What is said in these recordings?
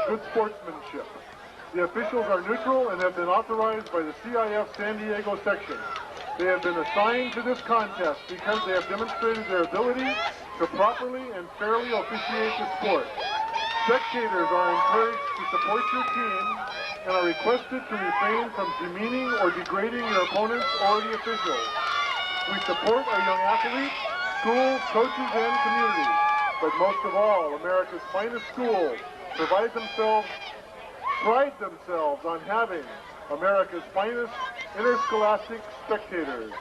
good sportsmanship. The officials are neutral and have been authorized by the CIF San Diego section. They have been assigned to this contest because they have demonstrated their ability to properly and fairly officiate the sport. Spectators are encouraged to support your team and are requested to refrain from demeaning or degrading your opponents or the officials. We support our young athletes, schools, coaches, and community. But most of all, America's finest schools pride themselves on having America's finest interscholastic spectators.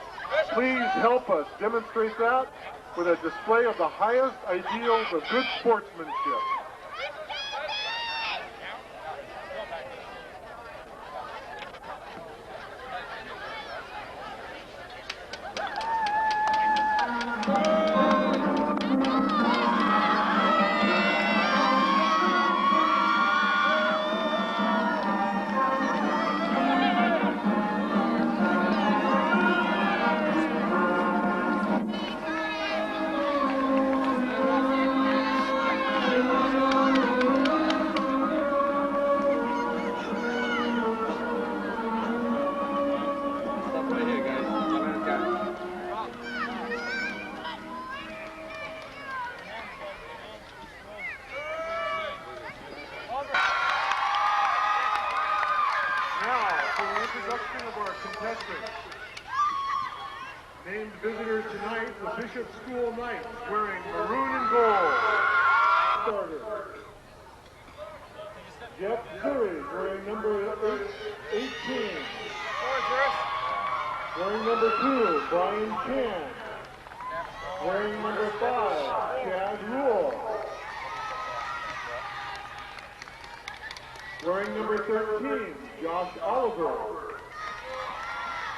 Please help us demonstrate that with a display of the highest ideals of good sportsmanship. Named visitors tonight, the Bishop School Knights, wearing maroon and gold. Starter. Ljcd, wearing number 18. Wearing number 2, Brian Chan. Wearing number 5, Chad Rule. Wearing number 13, Josh Oliver.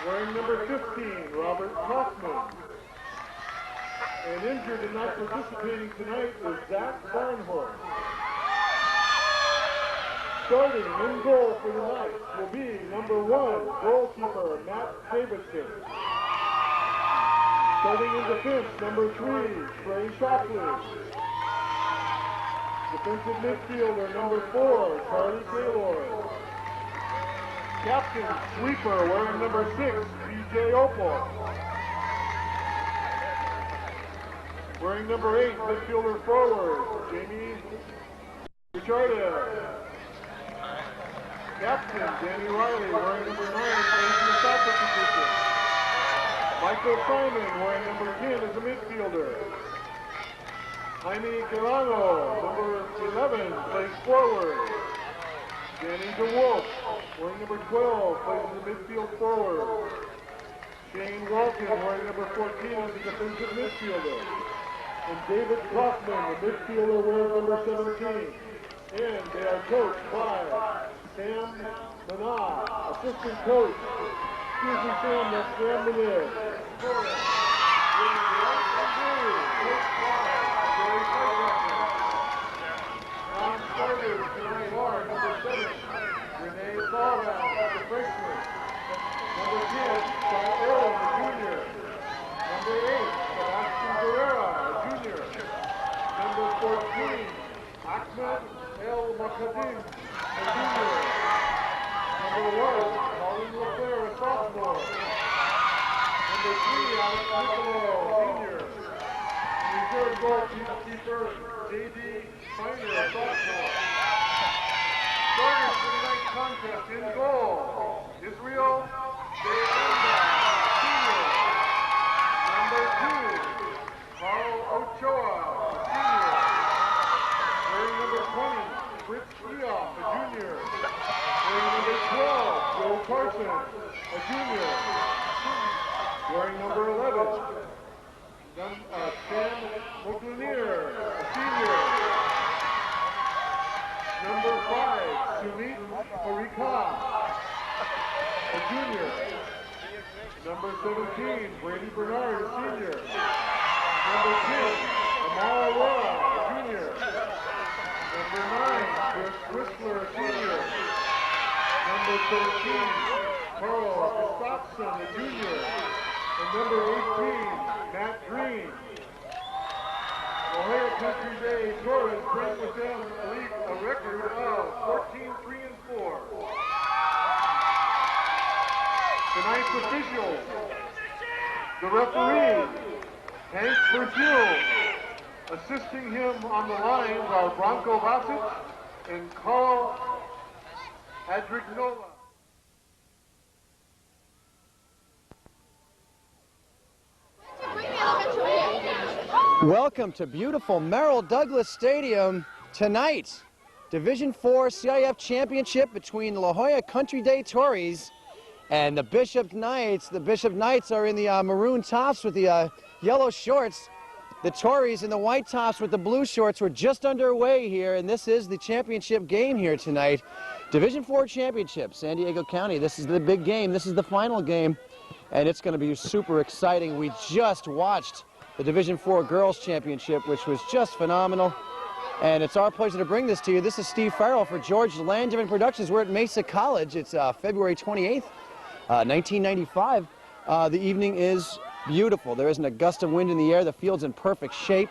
Wearing number 15, Robert Kaufman. And injured and not participating tonight is Zach Barnhorn. Starting in goal for the Knights will be number 1, goalkeeper Matt Davidson. Starting in defense, number 3, Trey Shockley. Defensive midfielder, number 4, Charlie Taylor. Captain sweeper wearing number 6, BJ Opal. Wearing number 8, midfielder forward, Jamie Ljcd. Captain Danny Riley wearing number 9, plays in the stopper position. Michael Simon wearing number 10 as a midfielder. Jaime Carano, number 11, plays forward. Danny DeWolf, wearing number 12, plays in the midfield forward. Shane Walton, wearing number 14, is a defensive midfielder. And David Kaufman, the midfielder, wearing number 17. And they are coached by Sam Manah, assistant coach. Excuse me, Sam, that's Sam Manah. Non-starters tonight are number 7, Renee Ballround, the freshman. Number 10, Scott Earl, the junior. Number 8, Sebastian Guerrera, a junior. Number 14, Ahmed El Makadim, a junior. Number 1, Colin LeClaire, a sophomore. Number 3, Alex Nicolo, senior. Reserve goalkeeper, J.D. Finer, a sophomore. Starters for tonight's contest in goal, Israel Deanda, senior. Number 2, Carl Ochoa, senior. Wearing number 20, Fritz Eoff, a junior. Wearing number 12, Joe Carson, a junior. Wearing number 11, Sam Moklinier, a senior. Number 5, Sumit Parikha, a junior. Number 17, Brady Bernard, a senior. Number 10, Amara Aurora, a junior. Number 9, Chris Whistler, a senior. Number 13, Carl Gustafson, a junior. And number 18, Matt Green. Ohio Country Day Torres bring with them a record of 14-3-4. Tonight's officials, the referee, Hank Virgil. Assisting him on the lines are Branko Vasic and Carl Adrignola. Welcome to beautiful Merrill Douglas Stadium tonight. Division IV CIF Championship between La Jolla Country Day Torres and the Bishop Knights. The Bishop Knights are in the maroon tops with the yellow shorts. The Torres in the white tops with the blue shorts. We're just underway here, and this is the championship game here tonight. Division IV Championship, San Diego County. This is the big game. This is the final game, and it's going to be super exciting. We just watched the Division IV Girls Championship, which was just phenomenal. And it's our pleasure to bring this to you. This is Steve Farrell for George Langevin Productions. We're at Mesa College. It's February 28th, 1995. The evening is beautiful. There isn't a gust of wind in the air. The field's in perfect shape.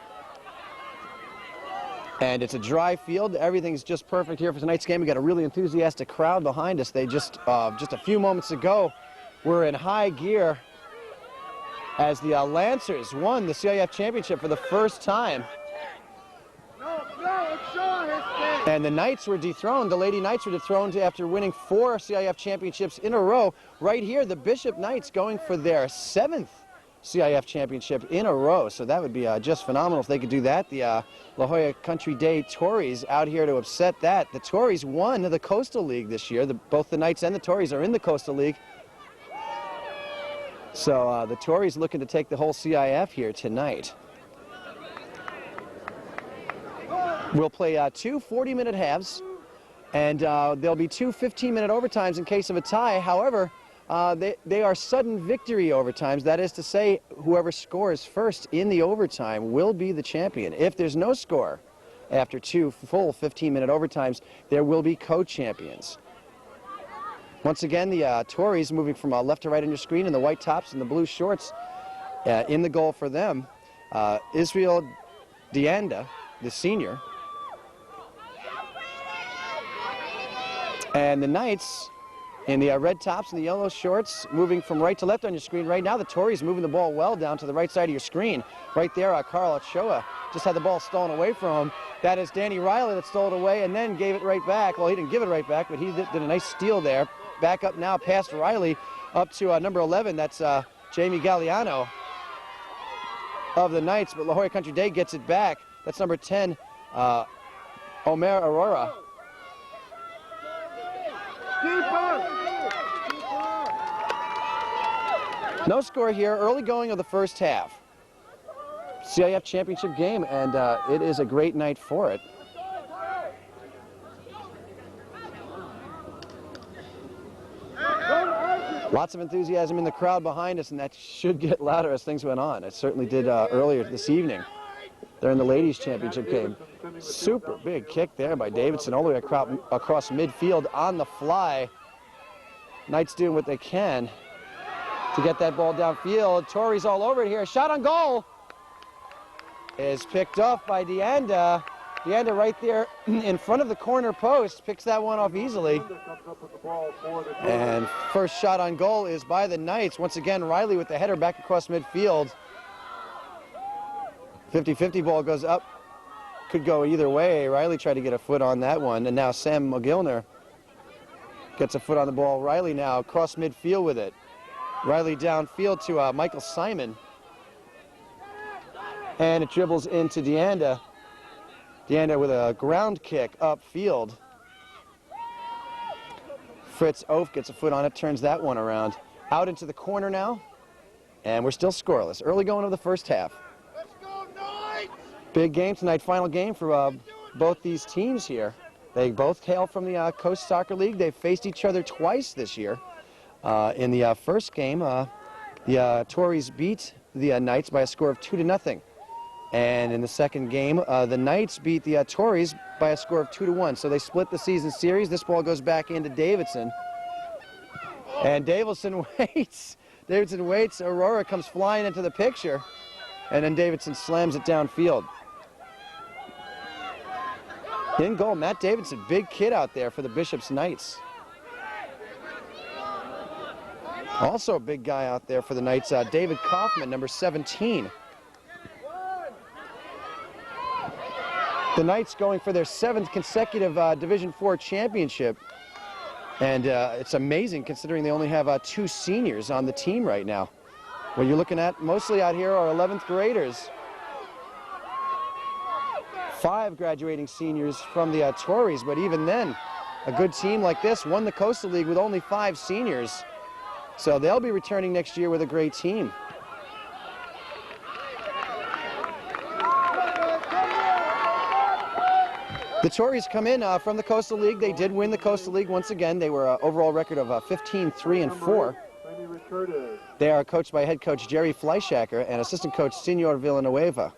And it's a dry field. Everything's just perfect here for tonight's game. We got a really enthusiastic crowd behind us. They just a few moments ago were in high gear as the Lancers won the CIF Championship for the first time. And the Knights were dethroned. The Lady Knights were dethroned after winning 4 CIF championships in a row. Right here, the Bishop Knights going for their 7th CIF championship in a row. So that would be just phenomenal if they could do that. The La Jolla Country Day Torres out here to upset that. The Torres won the Coastal League this year. Both the Knights and the Torres are in the Coastal League. So the Torres looking to take the whole CIF here tonight. We'll play 2 40-minute halves, and there'll be 2 15-minute overtimes in case of a tie. However, they are sudden victory overtimes. That is to say, whoever scores first in the overtime will be the champion. If there's no score after 2 full 15-minute overtimes, there will be co-champions. Once again, the Torres moving from left to right on your screen in the white tops and the blue shorts. In the goal for them, Israel Dianda, the senior. And the Knights in the red tops and the yellow shorts moving from right to left on your screen. Right now, the Torres moving the ball well down to the right side of your screen. Right there, Carl Ochoa just had the ball stolen away from him. That is Danny Riley that stole it away and then gave it right back. Well, he didn't give it right back, but he did a nice steal there. Back up now past Riley up to number 11. That's Jamie Galliano of the Knights, but La Jolla Country Day gets it back. That's number 10, Omer Aurora. No score here, early going of the first half. CIF championship game, and it is a great night for it. Lots of enthusiasm in the crowd behind us, and that should get louder as things went on. It certainly did earlier this evening. They're in the ladies' championship game. Super big kick there by Davidson all the way across midfield on the fly. Knights doing what they can to get that ball downfield. Torres all over it here. Shot on goal is picked off by Dianda. Dianda right there in front of the corner post picks that one off easily. And first shot on goal is by the Knights. Once again, Riley with the header back across midfield. 50-50 ball goes up. Could go either way. Riley tried to get a foot on that one, and now Sam McGillner gets a foot on the ball. Riley now across midfield with it. Riley downfield to Michael Simon. And it dribbles into Dianda. Dianda with a ground kick upfield. Fritz Oaf gets a foot on it, turns that one around. Out into the corner now, and we're still scoreless. Early going of the first half. Let's go, Knights! Big game tonight, final game for both these teams here. They both hail from the Coast Soccer League. They've faced each other twice this year. In the first game, the Torres beat the Knights by a score of 2-0. And in the second game, the Knights beat the Torres by a score of 2-1. So they split the season series. This ball goes back into Davidson. And Davidson waits. Davidson waits. Aurora comes flying into the picture. And then Davidson slams it downfield. In goal, Matt Davidson, big kid out there for the Bishop's Knights. Also a big guy out there for the Knights, David Kaufman, number 17. The Knights going for their 7th consecutive Division IV championship. And it's amazing considering they only have 2 seniors on the team right now. What you're looking at mostly out here are 11th graders. 5 graduating seniors from the Torres, but even then, a good team like this won the Coastal League with only 5 seniors. So they'll be returning next year with a great team. The Torres come in from the Coastal League. They did win the Coastal League once again. They were overall record of 15-3-4. They are coached by head coach Jerry Fleischacker and assistant coach Senor Villanueva.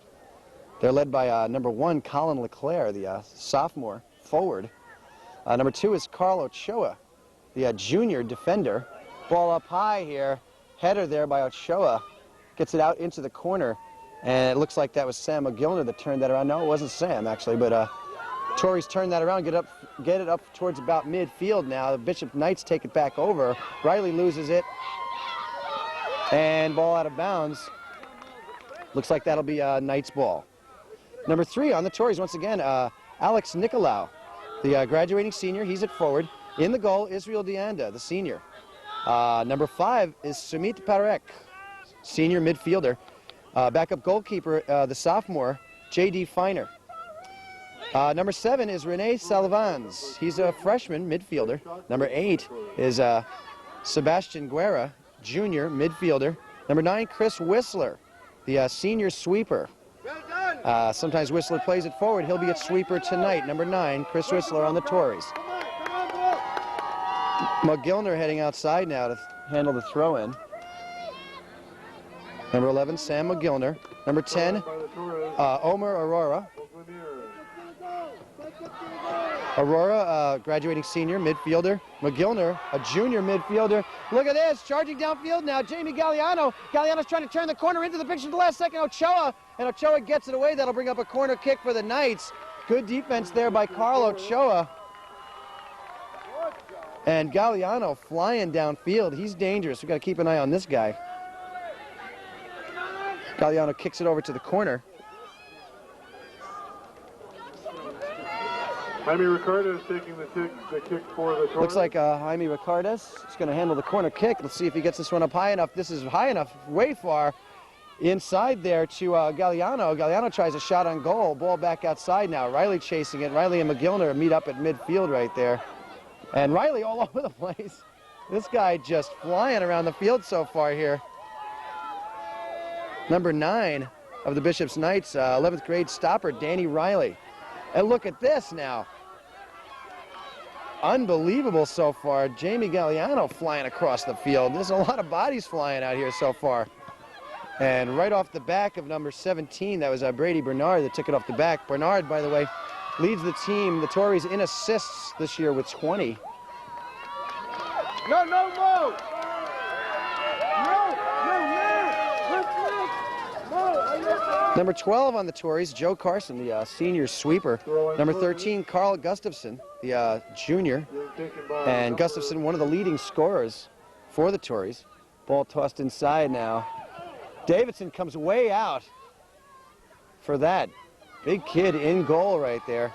They're led by number 1, Colin LeClaire, the sophomore forward. Number 2 is Carl Ochoa, the junior defender. Ball up high here. Header there by Ochoa. Gets it out into the corner. And it looks like that was Sam McGillner that turned that around. No, it wasn't Sam, actually, but Torres turned that around, get it up towards about midfield now. The Bishop Knights take it back over. Riley loses it. And ball out of bounds. Looks like that'll be Knights ball. Number 3 on the Torres, once again, Alex Nicolau, the graduating senior. He's at forward. In the goal, Israel Dianda, the senior. Number 5 is Sumit Parek, senior midfielder. Backup goalkeeper, the sophomore, J.D. Feiner. Number 7 is Rene Salvans. He's a freshman midfielder. Number 8 is Sebastian Guerra, junior midfielder. Number 9, Chris Whistler, the senior sweeper. Sometimes Whistler plays it forward. He'll be at sweeper tonight. Number 9, Chris Whistler on the Torres. McGillner heading outside now to handle the throw-in. Number 11, Sam McGillner. Number 10, Omer Aurora. Aurora, graduating senior, midfielder. McGillner, a junior midfielder. Look at this, charging downfield now, Jamie Galliano. Galliano's trying to turn the corner into the picture at the last second. Ochoa, and Ochoa gets it away. That'll bring up a corner kick for the Knights. Good defense there by Carl Ochoa. And Galliano flying downfield. He's dangerous. We've got to keep an eye on this guy. Galliano kicks it over to the corner. Jaime Ricardo is taking the kick for the Torres. Looks like Jaime Ricardes is going to handle the corner kick. Let's see if he gets this one up high enough. This is high enough, way far inside there to Galliano. Galliano tries a shot on goal. Ball back outside now. Riley chasing it. Riley and McGillner meet up at midfield right there. And Riley all over the place. This guy just flying around the field so far here. Number 9 of the Bishop's Knights, 11th grade stopper, Danny Riley. And look at this now. Unbelievable so far. Jamie Galliano flying across the field. There's a lot of bodies flying out here so far. And right off the back of number 17, that was Brady Bernard that took it off the back. Bernard, by the way, leads the team, the Torres, in assists this year with 20. No, no, no! Number 12 on the Torres, Joe Carson, the senior sweeper. Number 13, Carl Gustafson, the junior. And Gustafson, one of the leading scorers for the Torres. Ball tossed inside now. Davidson comes way out for that. Big kid in goal right there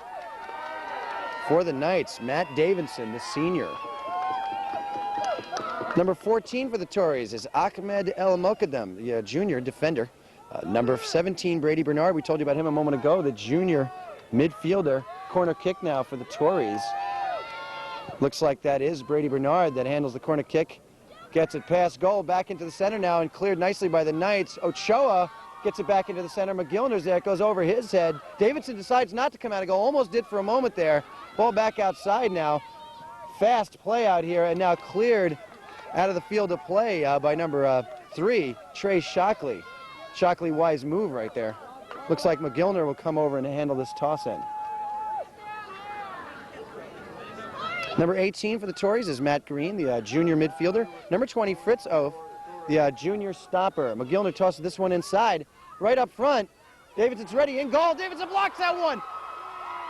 for the Knights. Matt Davidson, the senior. Number 14 for the Torres is Ahmed El Mokadem, the junior defender. Number 17, Brady Bernard, we told you about him a moment ago, the junior midfielder. Corner kick now for the Torres. Looks like that is Brady Bernard that handles the corner kick. Gets it past goal, back into the center now and cleared nicely by the Knights. Ochoa gets it back into the center. McGillner's there, it goes over his head. Davidson decides not to come out of goal, almost did for a moment there. Ball back outside now. Fast play out here and now cleared out of the field of play by number 3, Trey Shockley. Shockley, wise move right there. Looks like McGillner will come over and handle this toss-in. Number 18 for the Torres is Matt Green, the junior midfielder. Number 20, Fritz Oath, the junior stopper. McGillner tosses this one inside, right up front. Davidson's ready, in goal. Davidson blocks that one.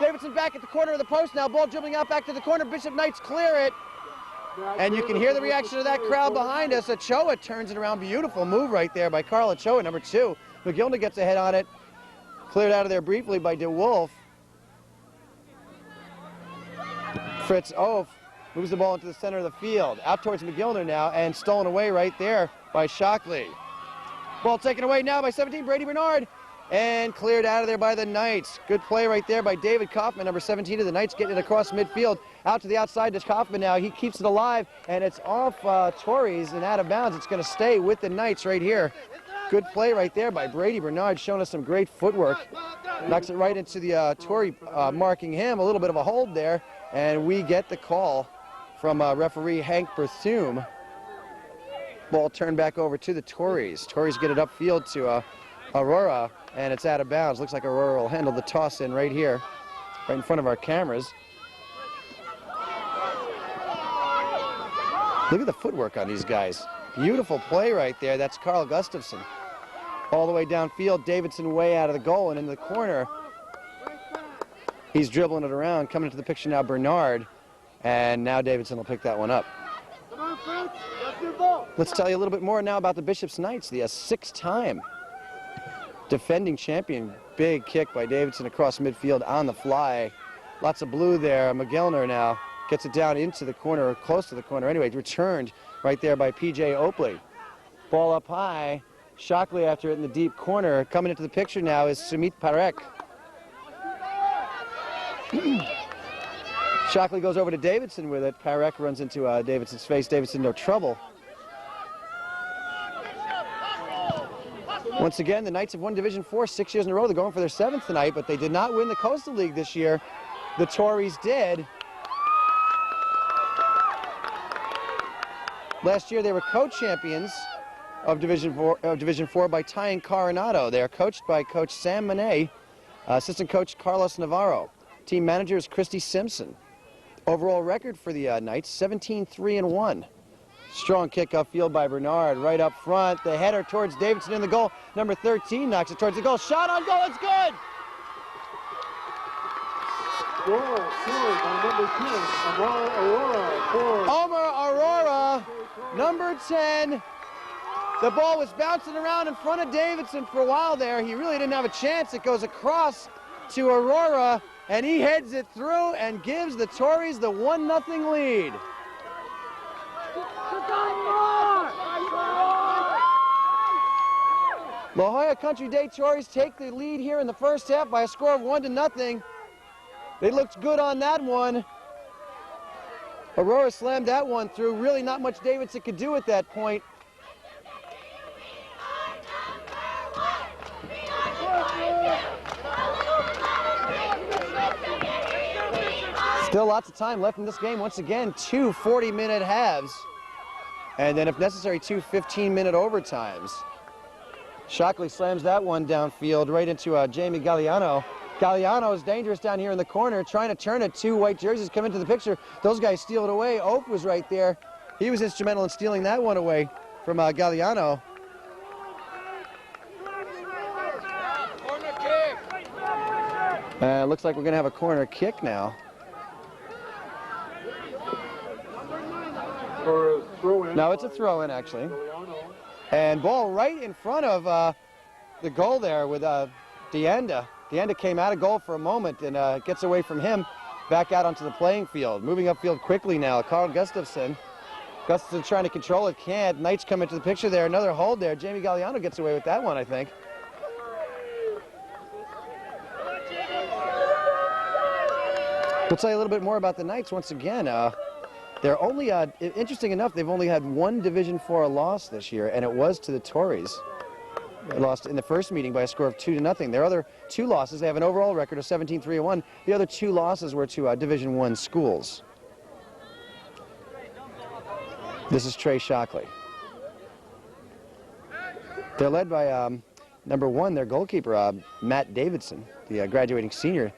Davidson back at the corner of the post now. Ball dribbling out back to the corner. Bishop Knights clear it. And you can hear the reaction of that crowd behind us. Ochoa turns it around. Beautiful move right there by Carl Ochoa, number 2. McGillner gets a head on it. Cleared out of there briefly by DeWolf. Fritz Oaf moves the ball into the center of the field. Out towards McGillner now, and stolen away right there by Shockley. Ball taken away now by 17, Brady Bernard. And cleared out of there by the Knights. Good play right there by David Kaufman, number 17 of the Knights, getting it across midfield. Out to the outside to Kaufman now. He keeps it alive, and it's off Torres and out of bounds. It's going to stay with the Knights right here. Good play right there by Brady Bernard, showing us some great footwork. Knocks it right into the Torrey, marking him. A little bit of a hold there, and we get the call from referee Hank Berthum. Ball turned back over to the Torreys. Torreys get it upfield to Aurora, and it's out of bounds. Looks like Aurora will handle the toss in right here, right in front of our cameras. Look at the footwork on these guys. Beautiful play right there. That's Carl Gustafson. All the way downfield, Davidson way out of the goal and in the corner. He's dribbling it around. Coming into the picture now, Bernard. And now Davidson will pick that one up. Let's tell you a little bit more now about the Bishop's Knights, the 6-time defending champion. Big kick by Davidson across midfield on the fly. Lots of blue there. McGillner now gets it down into the corner, or close to the corner. Anyway, returned right there by P.J. Oakley. Ball up high. Shockley after it in the deep corner. Coming into the picture now is Sumit Parekh. Shockley goes over to Davidson with it. Parekh runs into Davidson's face. Davidson no trouble. Once again, the Knights have won Division 4 6 years in a row. They're going for their 7th tonight, but they did not win the Coastal League this year. The Tories did. Last year, they were co-champions of Division 4 by tying Coronado. They are coached by Coach Sam Monet, assistant coach Carlos Navarro. Team manager is Christy Simpson. Overall record for the Knights, 17-3-1. Strong kick upfield by Bernard, right up front. The header towards Davidson in the goal. Number 13 knocks it towards the goal. Shot on goal, it's good! Goal scored by number 10, Omar Aurora, number 10. The ball was bouncing around in front of Davidson for a while there. He really didn't have a chance. It goes across to Aurora, and he heads it through and gives the Tories the 1-0 lead. La Jolla Country Day Tories take the lead here in the first half by a score of 1-0. They looked good on that one. Aurora slammed that one through. Really not much Davidson could do at that point. Still lots of time left in this game. Once again, 2 40-minute halves. And then if necessary, 2 15-minute overtimes. Shockley slams that one downfield right into Jamie Galliano. Galliano is dangerous down here in the corner, trying to turn it. 2 white jerseys come into the picture. Those guys steal it away. Oak was right there. He was instrumental in stealing that one away from Galliano. Looks like we're going to have a corner kick now. No, it's a throw-in, actually. And ball right in front of the goal there with Deanda. Deanda came out of goal for a moment and gets away from him, back out onto the playing field. Moving upfield quickly now, Carl Gustafson. Gustafson trying to control it, can't. Knights come into the picture there, another hold there. Jamie Galliano gets away with that one, I think. We'll tell you a little bit more about the Knights once again. They're only, interesting enough, they've only had 1 Division 4 loss this year, and it was to the Tories. They lost in the first meeting by a score of 2-0. Their other 2 losses, they have an overall record of 17-3-1. The other 2 losses were to Division 1 schools. This is Trey Shockley. They're led by number 1, their goalkeeper, Matt Davidson, the graduating senior.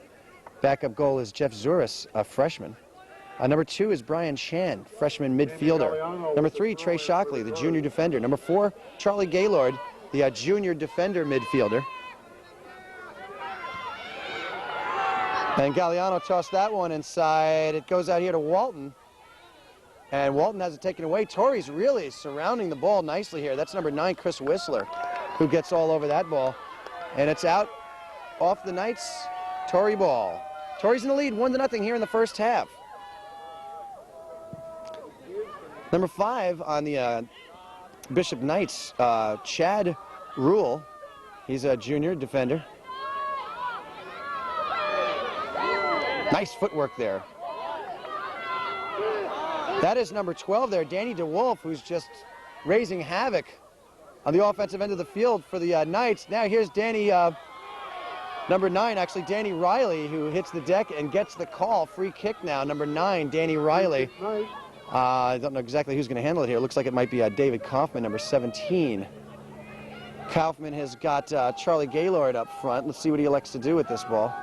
Backup goal is Jeff Zuris, a freshman. Number 2 is Brian Shan, freshman midfielder. Number 3, Trey Shockley, the junior defender. Number 4, Charlie Gaylord, the junior defender midfielder. And Galliano tossed that one inside. It goes out here to Walton. And Walton has it taken away. Torres really surrounding the ball nicely here. That's number 9, Chris Whistler, who gets all over that ball. And it's out off the Knights' Torrey ball. Torres in the lead, 1-0 here in the first half. Number 5 on the Bishop Knights, Chad Rule. He's a junior defender. Nice footwork there. That is number 12 there, Danny DeWolf, who's just raising havoc on the offensive end of the field for the Knights. Now here's Danny, number 9, actually Danny Riley, who hits the deck and gets the call. Free kick now, number 9, Danny Riley. I don't know exactly who's going to handle it here. It looks like it might be David Kaufman, number 17. Kaufman has got Charlie Gaylord up front. Let's see what he elects to do with this ball.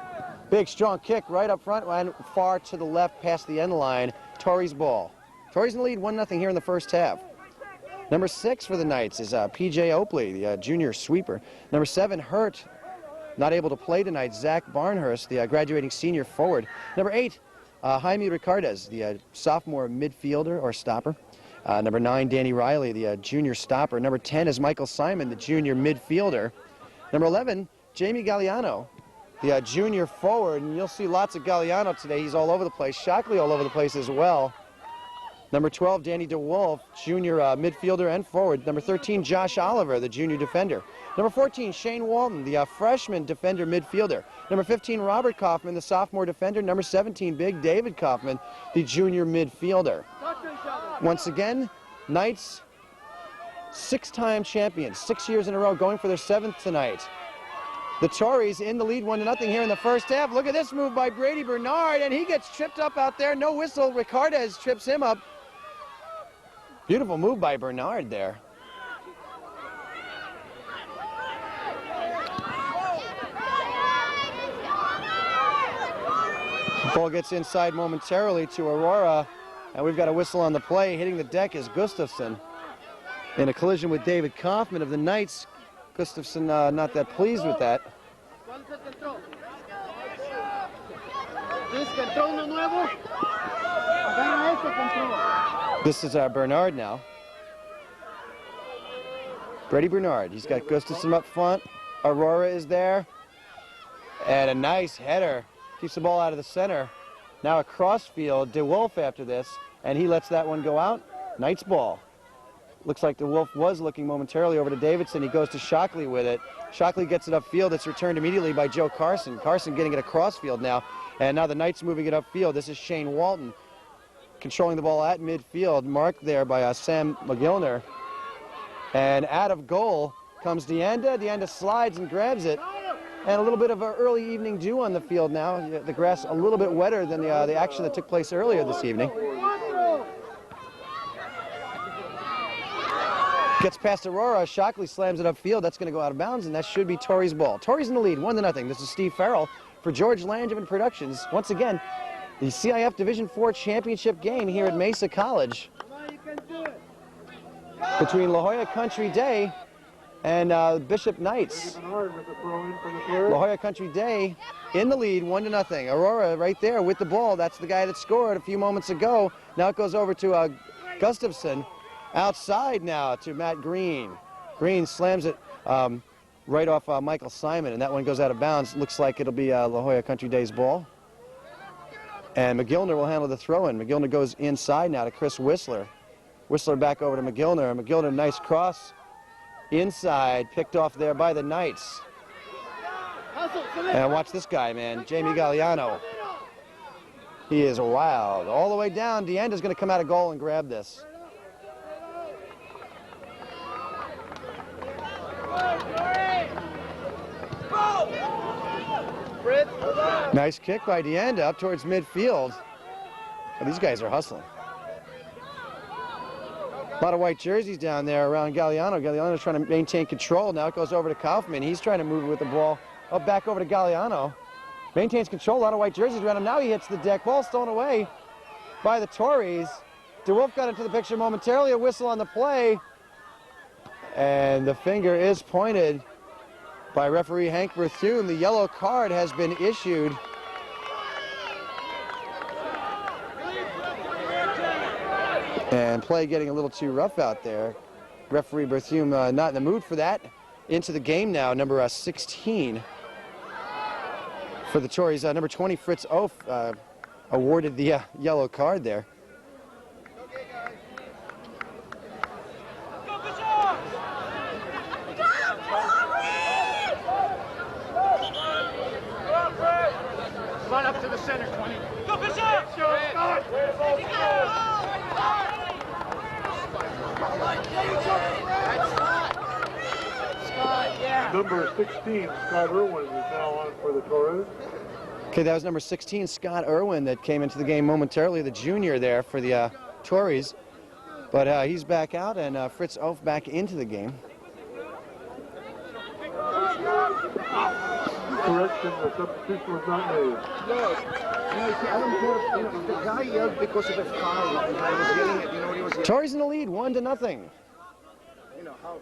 Big, strong kick right up front and far to the left past the end line. Torres' ball. Torres in the lead, 1-0 here in the first half. Number 6 for the Knights is P.J. Oakley, the junior sweeper. Number 7, Hurt, not able to play tonight. Zach Barnhurst, the graduating senior forward. Number 8, Jaime Ricardez, the sophomore midfielder or stopper. Number 9, Danny Riley, the junior stopper. Number 10 is Michael Simon, the junior midfielder. Number 11, Jamie Galliano, the junior forward. And you'll see lots of Galliano today. He's all over the place. Shockley all over the place as well. Number 12, Danny DeWolf, junior midfielder and forward. Number 13, Josh Oliver, the junior defender. Number 14, Shane Walton, the freshman defender midfielder. Number 15, Robert Kaufman, the sophomore defender. Number 17, Big David Kaufman, the junior midfielder. Once again, Knights, 6-time champions, 6 years in a row, going for their 7th tonight. The Tories in the lead, 1-0 here in the first half. Look at this move by Brady Bernard, and he gets tripped up out there. No whistle. Ricardez trips him up. Beautiful move by Bernard there. Ball gets inside momentarily to Aurora, and we've got a whistle on the play. Hitting the deck is Gustafson in a collision with David Kaufman of the Knights. Gustafson not that pleased with that. This is Bernard now. Brady Bernard. He's got Gustafson up front. Aurora is there. And a nice header. Keeps the ball out of the center. Now a crossfield. DeWolf after this. And he lets that one go out. Knights ball. Looks like DeWolf was looking momentarily over to Davidson. He goes to Shockley with it. Shockley gets it upfield. It's returned immediately by Joe Carson. Carson getting it across field now. And now the Knights moving it upfield. This is Shane Walton controlling the ball at midfield. Marked there by Sam McGillner. And out of goal comes Deanda. Deanda slides and grabs it. And a little bit of an early evening dew on the field now. The grass a little bit wetter than the action that took place earlier this evening. Gets past Aurora. Shockley slams it upfield. That's going to go out of bounds, and that should be Torres' ball. Torres in the lead, 1-0. This is Steve Farrell for George Langevin Productions. Once again, the CIF Division IV championship game here at Mesa College between La Jolla Country Day and Bishop Knights. La Jolla Country Day in the lead, 1-0. Aurora right there with the ball. That's the guy that scored a few moments ago. Now it goes over to Gustafson. Outside now to Matt Green. Green slams it right off Michael Simon, and that one goes out of bounds. Looks like it'll be La Jolla Country Day's ball. And McGillner will handle the throw-in. McGillner goes inside now to Chris Whistler. Whistler back over to McGillner. McGillner, nice cross. Inside, picked off there by the Knights. And watch this guy, man, Jamie Galliano. He is wild. All the way down, Deanda's going to come out of goal and grab this. Nice kick by Deanda up towards midfield. Oh, these guys are hustling. A lot of white jerseys down there around Galliano. Galliano's trying to maintain control. Now it goes over to Kaufman. He's trying to move it with the ball. Up back over to Galliano. Maintains control. A lot of white jerseys around him. Now he hits the deck. Ball stolen away by the Tories. DeWolf got into the picture momentarily. A whistle on the play. And the finger is pointed by referee Hank Berthune. The yellow card has been issued And play getting a little too rough out there. Referee Berthume not in the mood for that. Into the game now, number 16 for the Tories. Number 20, Fritz Oaf, awarded the yellow card there. Run up to the center, 20. Go, Bishop! Number 16, Scott Irwin, is now on for the Torres. Okay, that was number 16, Scott Irwin, that came into the game momentarily, the junior there for the Tories. But he's back out, and Fritz Oaf back into the game. Correction, the substitution was not made. No, see, I don't care. The guy yelled because of a foul. I was yelling at, you know what he was yelling? Tories in the lead, 1-0. You know, how?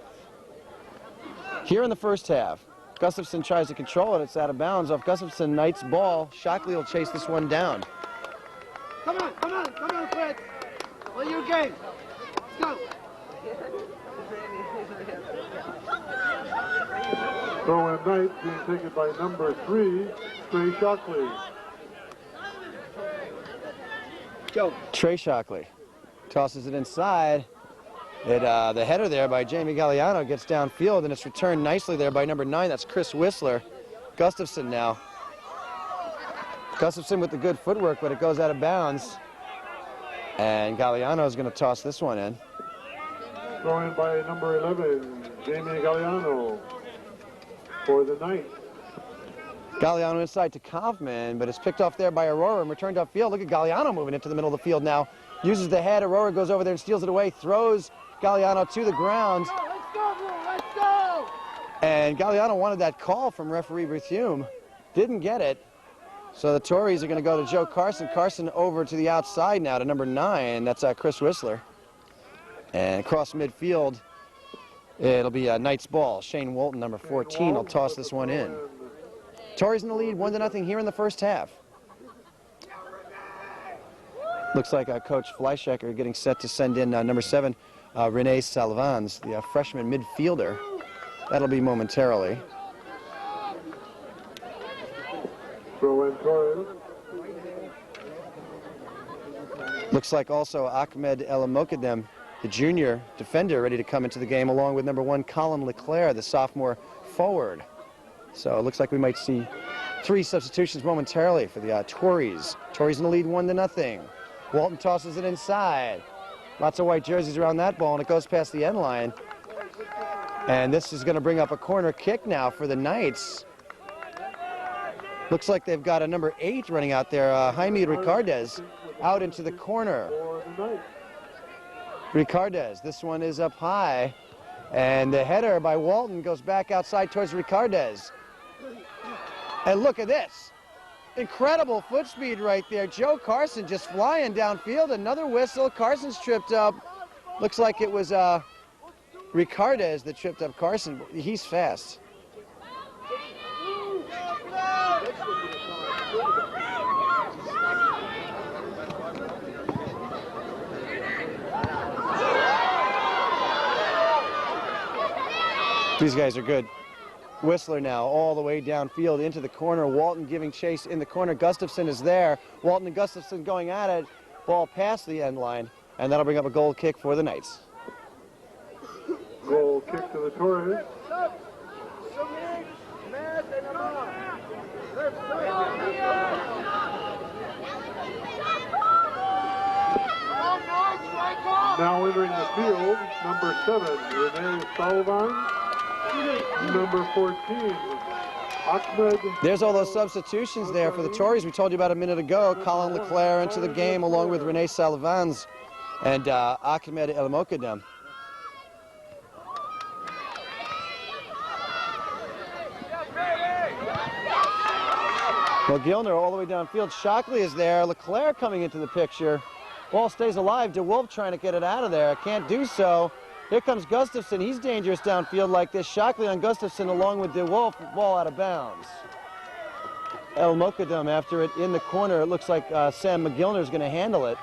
Here in the first half, Gustafson tries to control it. It's out of bounds off Gustafson. Knight's ball. Shockley will chase this one down. Come on, Fred. Play your game. Let's go. Throw in Knight being taken by number 3, Trey Shockley. Trey Shockley tosses it inside. The header there by Jamie Galliano gets downfield, and it's returned nicely there by number 9. That's Chris Whistler. Gustafson now. Gustafson with the good footwork, but it goes out of bounds. And Galliano is going to toss this one in. Throw in by number 11, Jamie Galliano for the Knights. Galliano inside to Kaufman, but it's picked off there by Aurora and returned upfield. Look at Galliano moving into the middle of the field now. Uses the head. Aurora goes over there and steals it away. Throws Galliano to the ground. Let's go! And Galliano wanted that call from referee Berthume. Didn't get it. So the Tories are going to go to Joe Carson. Carson over to the outside now to number 9. That's Chris Whistler. And across midfield, it'll be Knight's ball. Shane Walton, number 14, will toss this one in. Tories in the lead, 1-0 here in the first half. Looks like Coach Fleischecker getting set to send in number 7, Rene Salvans, the freshman midfielder. That'll be momentarily. Throw in Torres. Looks like also Ahmed El Mokadem, the junior defender, ready to come into the game, along with number 1, Colin Leclerc, the sophomore forward. So it looks like we might see 3 substitutions momentarily for the Tories. Tories in the lead, 1-0. Walton tosses it inside. Lots of white jerseys around that ball, and it goes past the end line. And this is going to bring up a corner kick now for the Knights. Looks like they've got a number 8 running out there, Jaime Ricardez, out into the corner. Ricardez, this one is up high. And the header by Walton goes back outside towards Ricardez. And look at this. Incredible foot speed right there. Joe Carson just flying downfield. Another whistle. Carson's tripped up. Looks like it was Ricardez that tripped up Carson. He's fast. These guys are good. Whistler now all the way downfield into the corner. Walton giving chase in the corner. Gustafson is there. Walton and Gustafson going at it. Ball past the end line, and that'll bring up a goal kick for the Knights. Goal kick to the Torres. Now entering the field, number 7, Rene Sullivan. Number 14, Ahmed. There's all those substitutions there for the Tories we told you about a minute ago. Colin Leclerc into the game along with Rene Salvans and Ahmed El Mokadem. Well, Gilner all the way downfield. Shockley is there. Leclerc coming into the picture. Ball stays alive. DeWolf trying to get it out of there. Can't do so. Here comes Gustafson. He's dangerous downfield like this. Shockley on Gustafson along with DeWolf. Ball out of bounds. El Mokadem after it in the corner. It looks like Sam McGillner is going to handle it.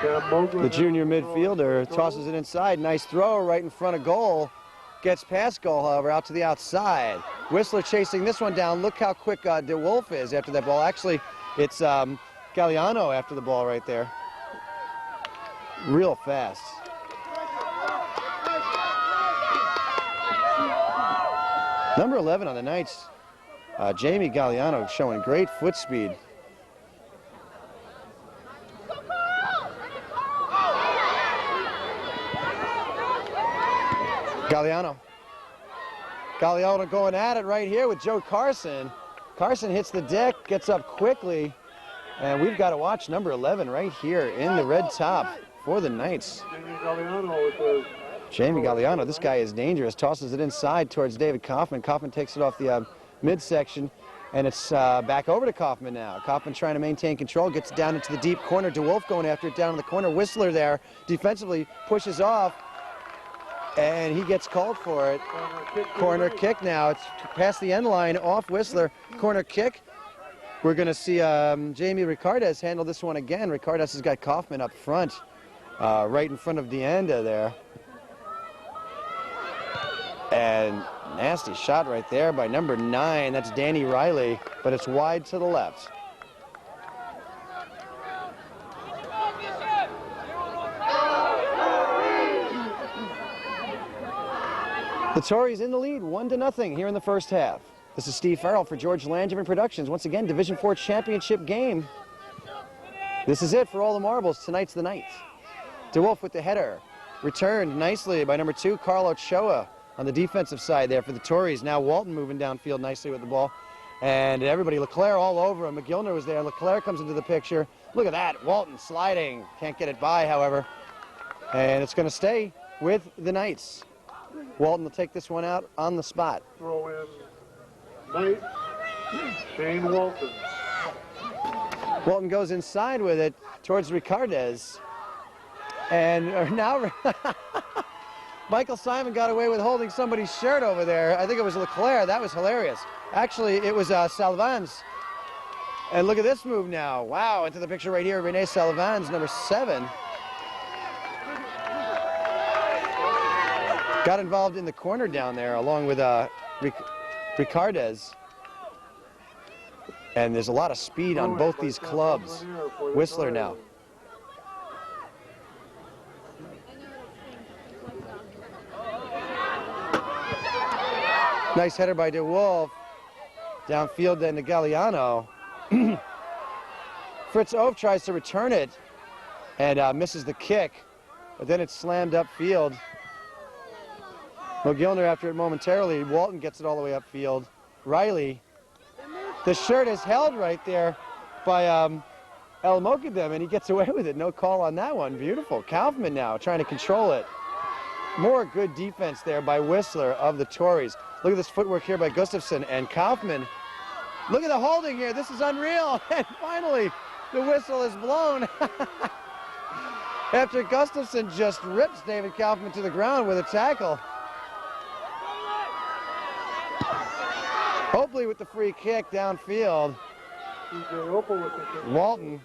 The junior midfielder tosses it inside. Nice throw right in front of goal. Gets past goal, however, out to the outside. Whistler chasing this one down. Look how quick DeWolf is after that ball. Actually, it's Galliano after the ball right there. Real fast. Number 11 on the Knights, Jamie Galliano, showing great foot speed. Galliano going at it right here with Joe Carson. Carson hits the deck, gets up quickly, and we've got to watch number 11 right here in the red top for the Knights. Jamie Galliano, this guy is dangerous, tosses it inside towards David Kaufman. Kaufman takes it off the midsection, and it's back over to Kaufman now. Kaufman trying to maintain control, gets down into the deep corner. DeWolf going after it down in the corner. Whistler there defensively pushes off, and he gets called for it. Corner kick now. It's past the end line, off Whistler. Corner kick. We're going to see Jamie Ricardez handle this one again. Ricardez has got Kaufman up front, right in front of Deanda there. And nasty shot right there by number 9. That's Danny Riley, but it's wide to the left. The Tories in the lead, 1-0 here in the first half. This is Steve Farrell for George Langevin Productions. Once again, Division IV championship game. This is it for all the marbles. Tonight's the night. DeWolf with the header. Returned nicely by number 2, Carl Ochoa on the defensive side there for the Tories. Now Walton moving downfield nicely with the ball. And everybody, Leclerc all over him. McGillner was there. Leclerc comes into the picture. Look at that, Walton sliding. Can't get it by, however. And it's going to stay with the Knights. Walton will take this one out on the spot. Throw in Knight, Shane Walton. Walton goes inside with it towards Ricardez. And now Michael Simon got away with holding somebody's shirt over there. I think it was Leclerc. That was hilarious. Actually, it was Salvans. And look at this move now. Wow, into the picture right here. Rene Salvans, number 7. Got involved in the corner down there along with Ricardez. And there's a lot of speed on both these clubs. Whistler now. Nice header by DeWolf. Downfield then to Galliano. Fritz Ove tries to return it and misses the kick, but then it's slammed upfield. McGillner after it momentarily. Walton gets it all the way upfield. Riley. The shirt is held right there by El Mokadem, and he gets away with it. No call on that one. Beautiful. Kaufman now trying to control it. More good defense there by Whistler of the Tories. Look at this footwork here by Gustafson and Kaufman. Look at the holding here. This is unreal. And finally, the whistle is blown. After Gustafson just rips David Kaufman to the ground with a tackle. Hopefully with the free kick downfield. Walton.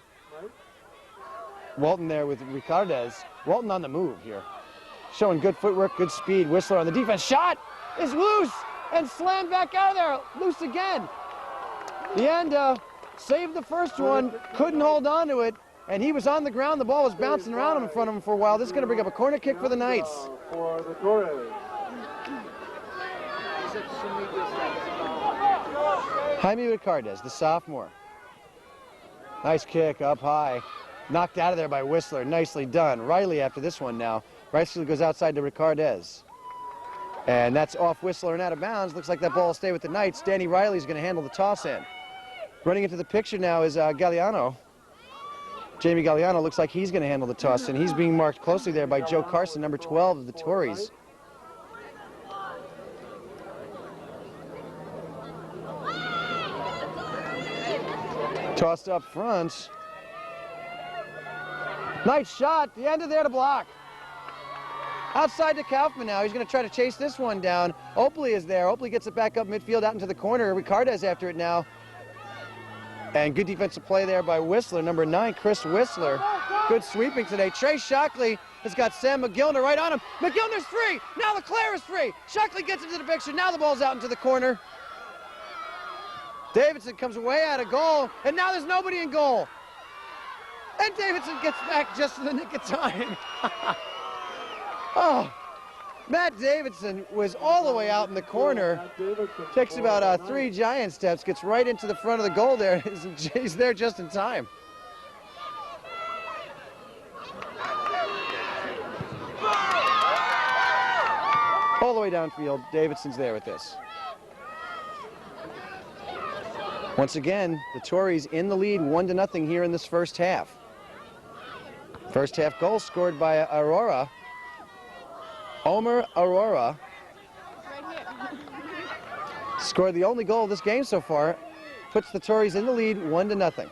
Walton there with Ricardez. Walton on the move here. Showing good footwork, good speed. Whistler on the defense. Shot is loose and slammed back out of there. Loose again. Deanda saved the first one, couldn't hold on to it, and he was on the ground. The ball was bouncing around him in front of him for a while. This is going to bring up a corner kick for the Knights. For the Torres. Jaime Ricardez, the sophomore. Nice kick up high. Knocked out of there by Whistler. Nicely done. Riley after this one now. Riley goes outside to Ricardez. And that's off Whistler and out of bounds. Looks like that ball will stay with the Knights. Danny Riley's going to handle the toss in. Running into the picture now is Galliano. Jamie Galliano looks like he's going to handle the toss in. He's being marked closely there by Joe Carson, number 12 of the Tories. Tossed up front. Nice shot. The end of there to block. Outside to Kaufman now. He's going to try to chase this one down. Oakley is there. Oakley gets it back up midfield out into the corner. Ricardez after it now. And good defensive play there by Whistler, number 9, Chris Whistler. Good sweeping today. Trey Shockley has got Sam McGillner right on him. McGillner's free. Now LeClaire is free. Shockley gets into the picture. Now the ball's out into the corner. Davidson comes way out of goal, and now there's nobody in goal. And Davidson gets back just in the nick of time. Oh, Matt Davidson was all the way out in the corner. Takes about 3 giant steps, gets right into the front of the goal there. He's there just in time. All the way downfield, Davidson's there with this. Once again, the Tories in the lead 1-0 here in this first half. First half goal scored by Aurora. Omer Aurora scored the only goal of this game so far. Puts the Tories in the lead 1-0.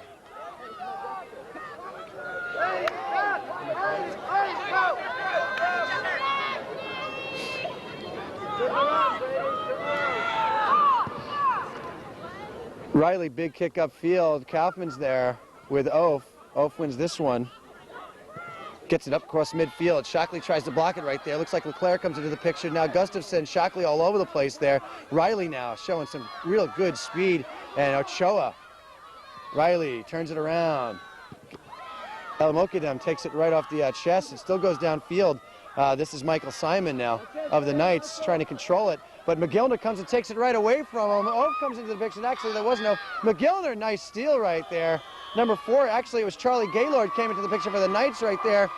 Riley, big kick upfield. Kaufman's there with Oaf. Oaf wins this one. Gets it up across midfield. Shockley tries to block it right there. Looks like LeClaire comes into the picture. Now Gustafson, Shockley all over the place there. Riley now showing some real good speed. And Ochoa. Riley turns it around. El Mokadem takes it right off the chest. It still goes downfield. This is Michael Simon now of the Knights trying to control it. But McGillner comes and takes it right away from him. Oaf comes into the picture. And actually, there was no McGillner. Nice steal right there. Number 4, actually, it was Charlie Gaylord came into the picture for the Knights right there.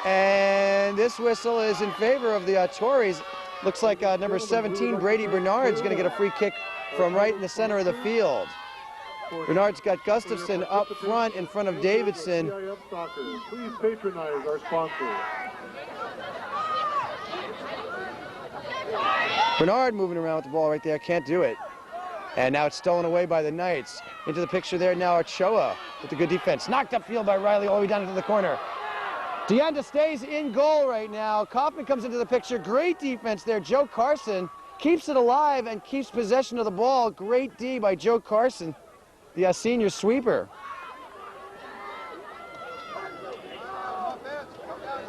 And this whistle is in favor of the Tories. Looks like number 17, Brady Bernard, is going to get a free kick from right in the center of the field. Bernard's got Gustafson up front in front of Davidson. Please patronize our sponsor. Bernard moving around with the ball right there, can't do it. And now it's stolen away by the Knights. Into the picture there now Ochoa with the good defense. Knocked upfield by Riley all the way down into the corner. Deanda stays in goal right now. Kaufman comes into the picture. Great defense there. Joe Carson keeps it alive and keeps possession of the ball. Great D by Joe Carson, the senior sweeper.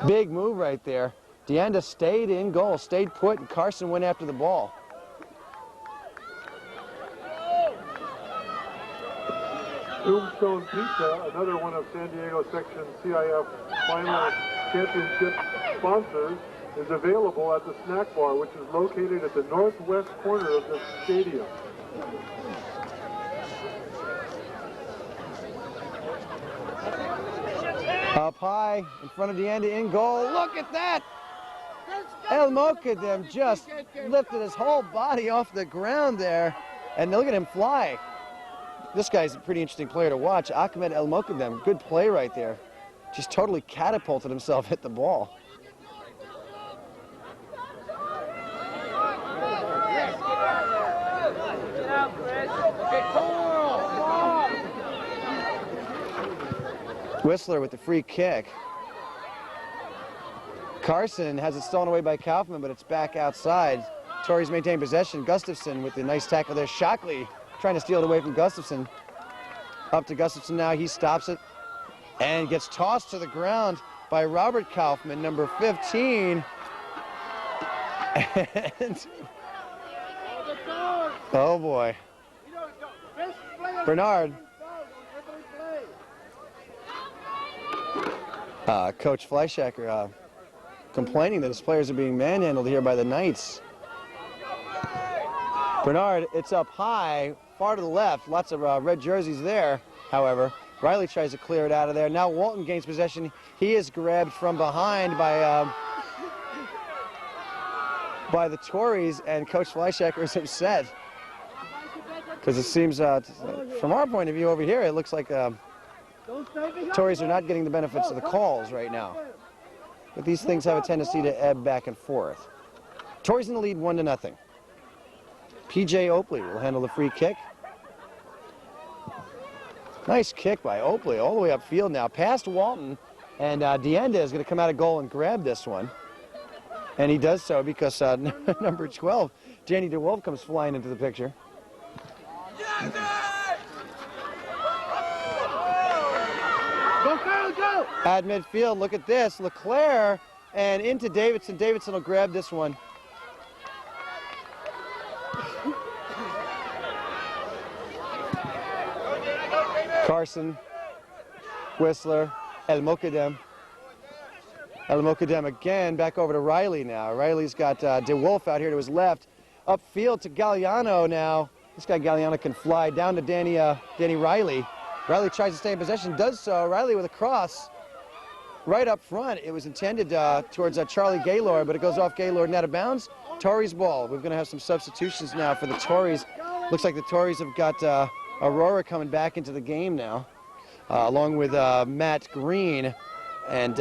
Big move right there. Deanda stayed in goal, stayed put, and Carson went after the ball. Tombstone Pizza, another one of San Diego Section CIF Final Championship sponsors, is available at the snack bar, which is located at the northwest corner of the stadium. Up high, in front of Deanda, in goal. Look at that! El Mokadem just lifted his whole body off the ground there, and look at him fly. This guy's a pretty interesting player to watch. Ahmed El Mokadem, good play right there. Just totally catapulted himself, hit the ball. Whistler with the free kick. Carson has it stolen away by Kaufman, but it's back outside. Tories maintain possession. Gustafson with the nice tackle there. Shockley trying to steal it away from Gustafson. Up to Gustafson now. He stops it and gets tossed to the ground by Robert Kaufman, number 15. And oh boy. Bernard. Coach Fleischacker complaining that his players are being manhandled here by the Knights. Bernard, it's up high, far to the left. Lots of red jerseys there, however. Riley tries to clear it out of there. Now Walton gains possession. He is grabbed from behind by the Tories, and Coach Fleischacker is upset. Because it seems, from our point of view over here, it looks like Tories are not getting the benefits of the calls right now. But these things have a tendency to ebb back and forth. Tories in the lead 1-0. P.J. Oakley will handle the free kick. Nice kick by Oakley all the way upfield now. Past Walton, and Deanda is going to come out of goal and grab this one. And he does so because number 12, Danny DeWolf, comes flying into the picture. Go, Carl, go! At midfield, look at this. Leclerc and into Davidson. Davidson will grab this one. Carson, Whistler, Ljcd. Ljcd again, back over to Riley now. Riley's got DeWolf out here to his left. Upfield to Galliano now. This guy Galliano can fly down to Danny Riley. Riley tries to stay in possession, does so. Riley with a cross right up front. It was intended towards Charlie Gaylord, but it goes off Gaylord and out of bounds. Torres ball. We're going to have some substitutions now for the Torres. Looks like the Torres have got Aurora coming back into the game now, along with Matt Green and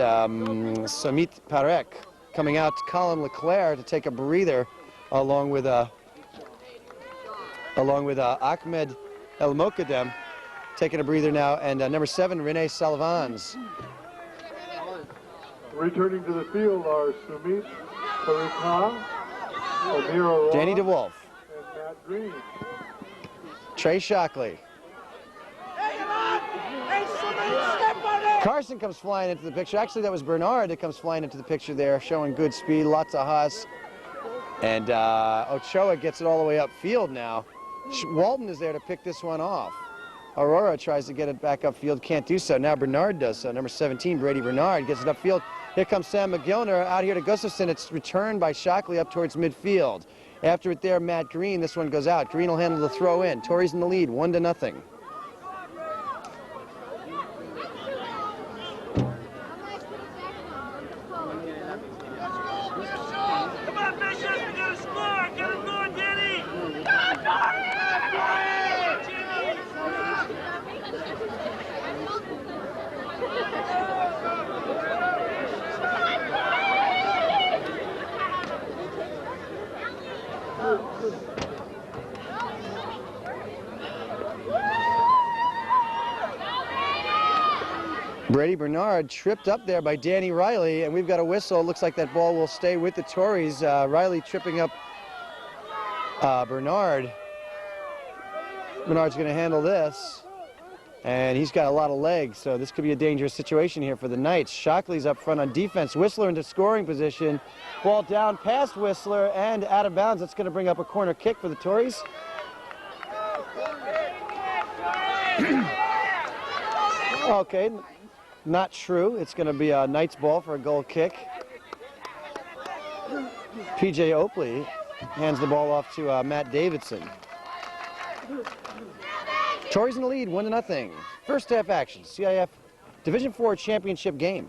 Samit Parek coming out. Colin Leclerc to take a breather, along with Ahmed Ljcd taking a breather now, and number 7 Rene Salvans. Returning to the field are Sumit Parikha, Amir Aurora, Danny DeWolf, and Matt Green. Trey Shockley. Carson comes flying into the picture. Actually, that was Bernard that comes flying into the picture there, showing good speed, lots of Haas. And Ochoa gets it all the way upfield now. Walton is there to pick this one off. Aurora tries to get it back upfield, can't do so. Now Bernard does so. Number 17, Brady Bernard, gets it upfield. Here comes Sam McGillner out here to Gustafson. It's returned by Shockley up towards midfield. After it there, Matt Green. This one goes out. Green will handle the throw in. Torres in the lead, 1-0. Brady Bernard tripped up there by Danny Riley, and we've got a whistle. Looks like that ball will stay with the Tories. Riley tripping up Bernard. Bernard's going to handle this, and he's got a lot of legs, so this could be a dangerous situation here for the Knights. Shockley's up front on defense. Whistler into scoring position. Ball down past Whistler and out of bounds. That's going to bring up a corner kick for the Tories. Okay. Not true. It's going to be a Knights ball for a goal kick. P.J. Oakley hands the ball off to Matt Davidson. Tories in the lead, 1-0. First half action, CIF Division 4 championship game.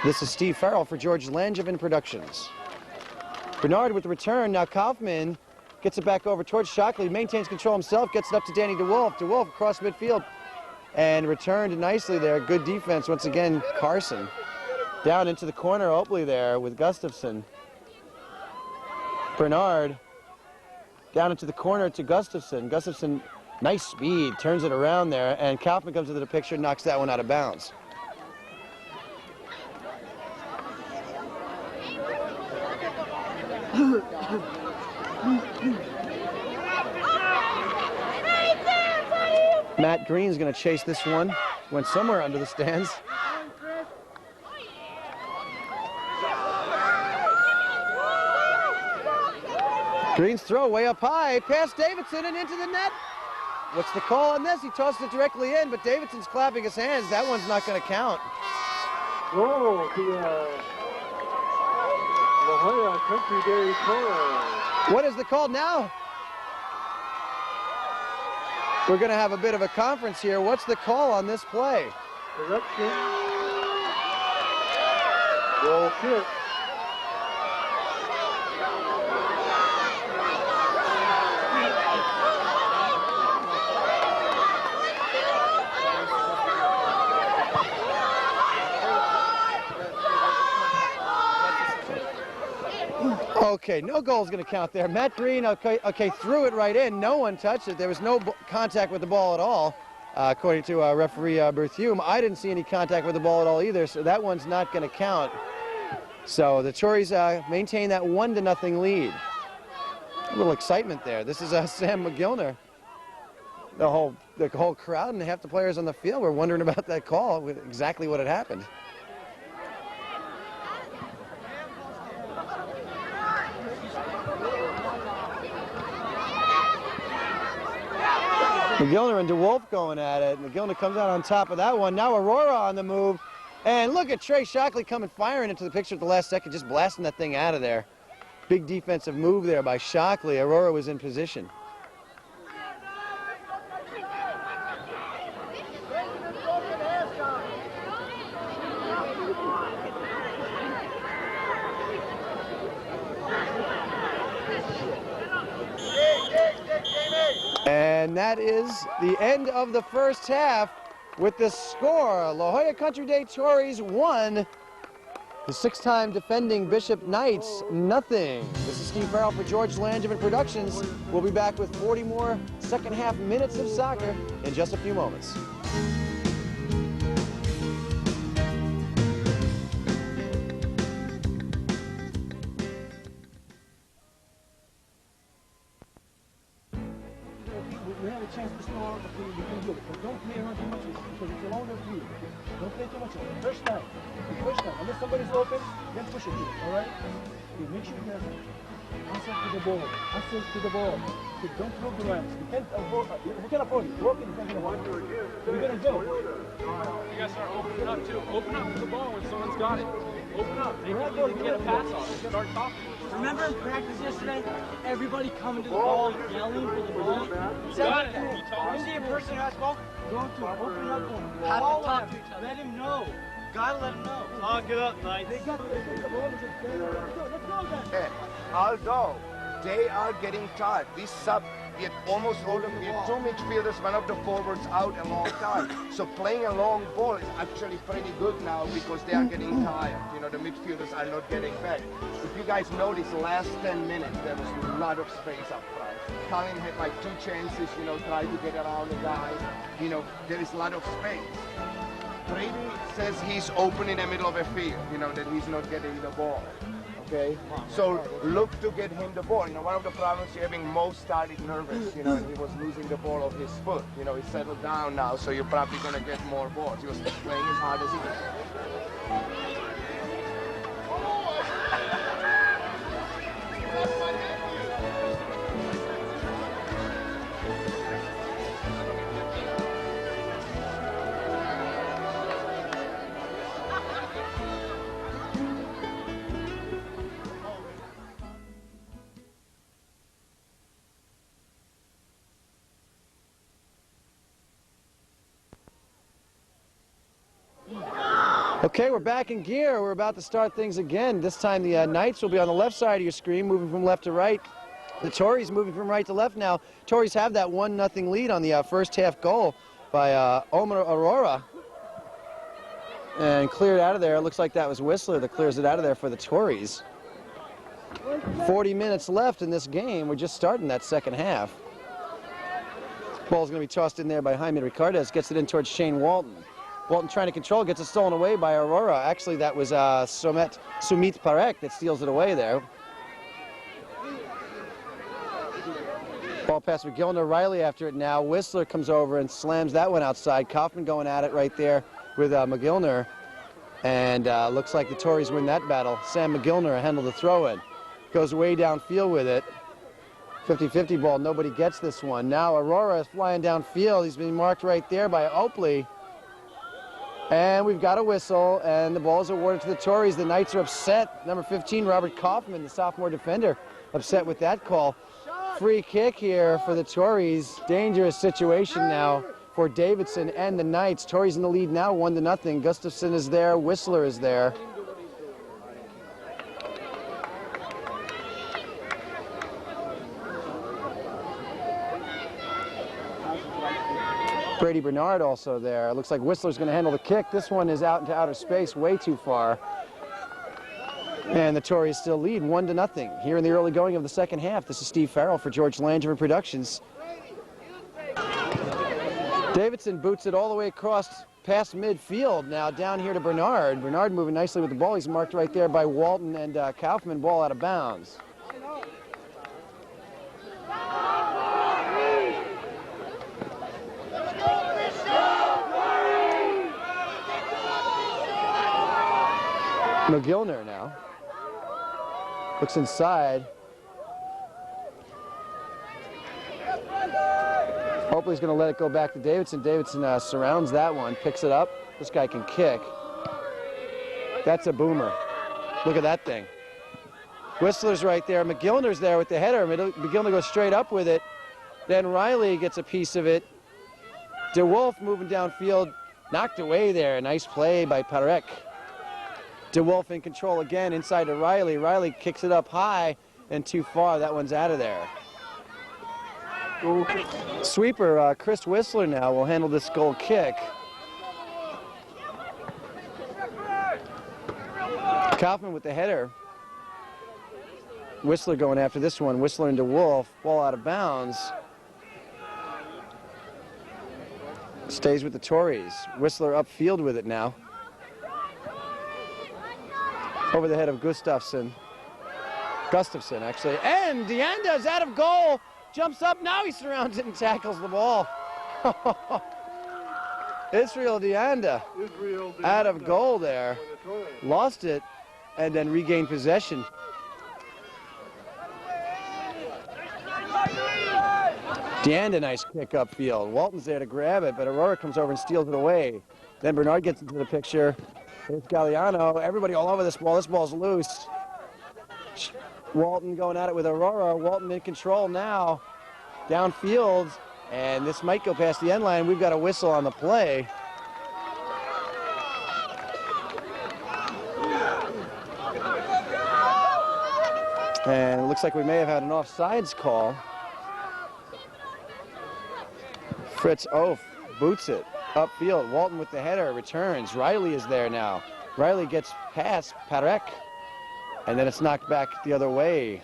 This is Steve Farrell for George Langevin Productions. Bernard with the return. Now Kaufman gets it back over towards Shockley. Maintains control himself. Gets it up to Danny DeWolf. DeWolf across midfield. And returned nicely there. Good defense once again, Carson. Down into the corner, Oakley there with Gustafson. Bernard down into the corner to Gustafson. Gustafson, nice speed, turns it around there, and Kaufman comes into the picture and knocks that one out of bounds. Matt Green's going to chase this one. Went somewhere under the stands. Green's throw way up high, past Davidson and into the net. What's the call on this? He tossed it directly in, but Davidson's clapping his hands. That one's not going to count. Whoa, to La Jolla Country Day Torres. What is the call now? We're going to have a bit of a conference here. What's the call on this play? Correction. Goal kick. Okay, no goal's going to count there. Matt Green, okay, threw it right in. No one touched it. There was no contact with the ball at all, according to referee Berthume. I didn't see any contact with the ball at all either, so that one's not going to count. So the Tories maintain that 1-0 lead. A little excitement there. This is Sam McGillner. the whole crowd and half the players on the field were wondering about that call, with exactly what had happened. McGillner and DeWolf going at it. McGillner comes out on top of that one. Now Aurora on the move. And look at Trey Shockley coming firing into the picture at the last second, just blasting that thing out of there. Big defensive move there by Shockley. Aurora was in position. And that is the end of the first half with the score. La Jolla Country Day Tories 1, the 6-time defending Bishop Knights nothing. This is Steve Farrell for George Langevin Productions. We'll be back with 40 more second half minutes of soccer in just a few moments. We have a chance to score, we can do it. But don't play around too much because it's a longer field. Don't play too much on it. First time. Unless somebody's open, then push it here, all right? Okay, make sure you have access to the ball. Okay, don't throw the rams. We can't afford it. Walking is not going to work. So we're going to go. You guys start opening up too. Open up to the ball when someone's got it. Open up. They can get a pass off. Start talking. Remember in practice yesterday, everybody coming to the ball, yelling for the ball? Got it. You told You us. see a person who has the ball? Go to him, open up to him. Have to Call talk him. to each other. Let him know. Gotta let him know. Talk it up, Knights. They got the ball. Let's go then. Although they are getting tired. We had almost all of, we had 2 midfielders, one of the forwards out a long time. So playing a long ball is actually pretty good now because they are getting tired. You know, the midfielders are not getting back. If you guys notice, last 10 minutes, there was a lot of space up front. Colin had like 2 chances, you know, try to get around the guy. You know, there is a lot of space. Brady says he's open in the middle of a field, you know, that he's not getting the ball. Okay, so look to get him the ball. You know, one of the problems you're having, Mo started nervous, you know, and he was losing the ball off his foot. You know, he's settled down now, so you're probably going to get more balls. He was playing as hard as he could. Okay, we're back in gear. We're about to start things again. This time the Knights will be on the left side of your screen, moving from left to right. The Tories moving from right to left now. Tories have that 1-0 lead on the first half goal by Omar Aurora. And cleared out of there. It looks like that was Whistler that clears it out of there for the Tories. 40 minutes left in this game. We're just starting that second half. Ball's going to be tossed in there by Jaime Ricardez. Gets it in towards Shane Walton. Walton trying to control, gets it stolen away by Aurora. Actually, that was Sumit Parek that steals it away there. Ball past McGillner, Riley after it now. Whistler comes over and slams that one outside. Kaufman going at it right there with McGillner. And looks like the Tories win that battle. Sam McGillner handled the throw-in. Goes way downfield with it. 50-50 ball, nobody gets this one. Now Aurora is flying downfield. He's being marked right there by Oakley. And we've got a whistle, and the ball is awarded to the Tories. The Knights are upset. Number 15, Robert Kaufman, the sophomore defender, upset with that call. Free kick here for the Tories. Dangerous situation now for Davidson and the Knights. Tories in the lead now, 1-0. Gustafson is there, Whistler is there. Brady Bernard also there. It looks like Whistler's going to handle the kick. This one is out into outer space, way too far. And the Tories still lead 1-0 here in the early going of the second half. This is Steve Farrell for George Langevin Productions. Davidson boots it all the way across past midfield. Now down here to Bernard. Bernard moving nicely with the ball. He's marked right there by Walton and Kaufman. Ball out of bounds. McGillner now. Looks inside. Oakley's going to let it go back to Davidson. Davidson surrounds that one, picks it up. This guy can kick. That's a boomer. Look at that thing. Whistler's right there. McGillner's there with the header. McGillner goes straight up with it. Then Riley gets a piece of it. DeWolf moving downfield. Knocked away there. Nice play by Parek. DeWolf in control again inside to Riley. Riley kicks it up high and too far. That one's out of there. Sweeper Chris Whistler now will handle this goal kick. Kaufman with the header. Whistler going after this one. Whistler into Wolf. Ball out of bounds. Stays with the Tories. Whistler upfield with it now. Over the head of Gustafsson, actually. And Deanda's out of goal. Jumps up. Now he surrounds it and tackles the ball. Israel Deanda out of goal there. Lost it and then regained possession. Deanda, nice kick upfield. Walton's there to grab it, but Aurora comes over and steals it away. Then Bernard gets into the picture. Here's Galliano. Everybody all over this ball. This ball's loose. Walton going at it with Aurora. Walton in control now. Downfield. And this might go past the end line. We've got a whistle on the play. And it looks like we may have had an offsides call. Fritz Oaf boots it upfield. Walton with the header returns. Riley is there now. Riley gets past Parek, and then it's knocked back the other way.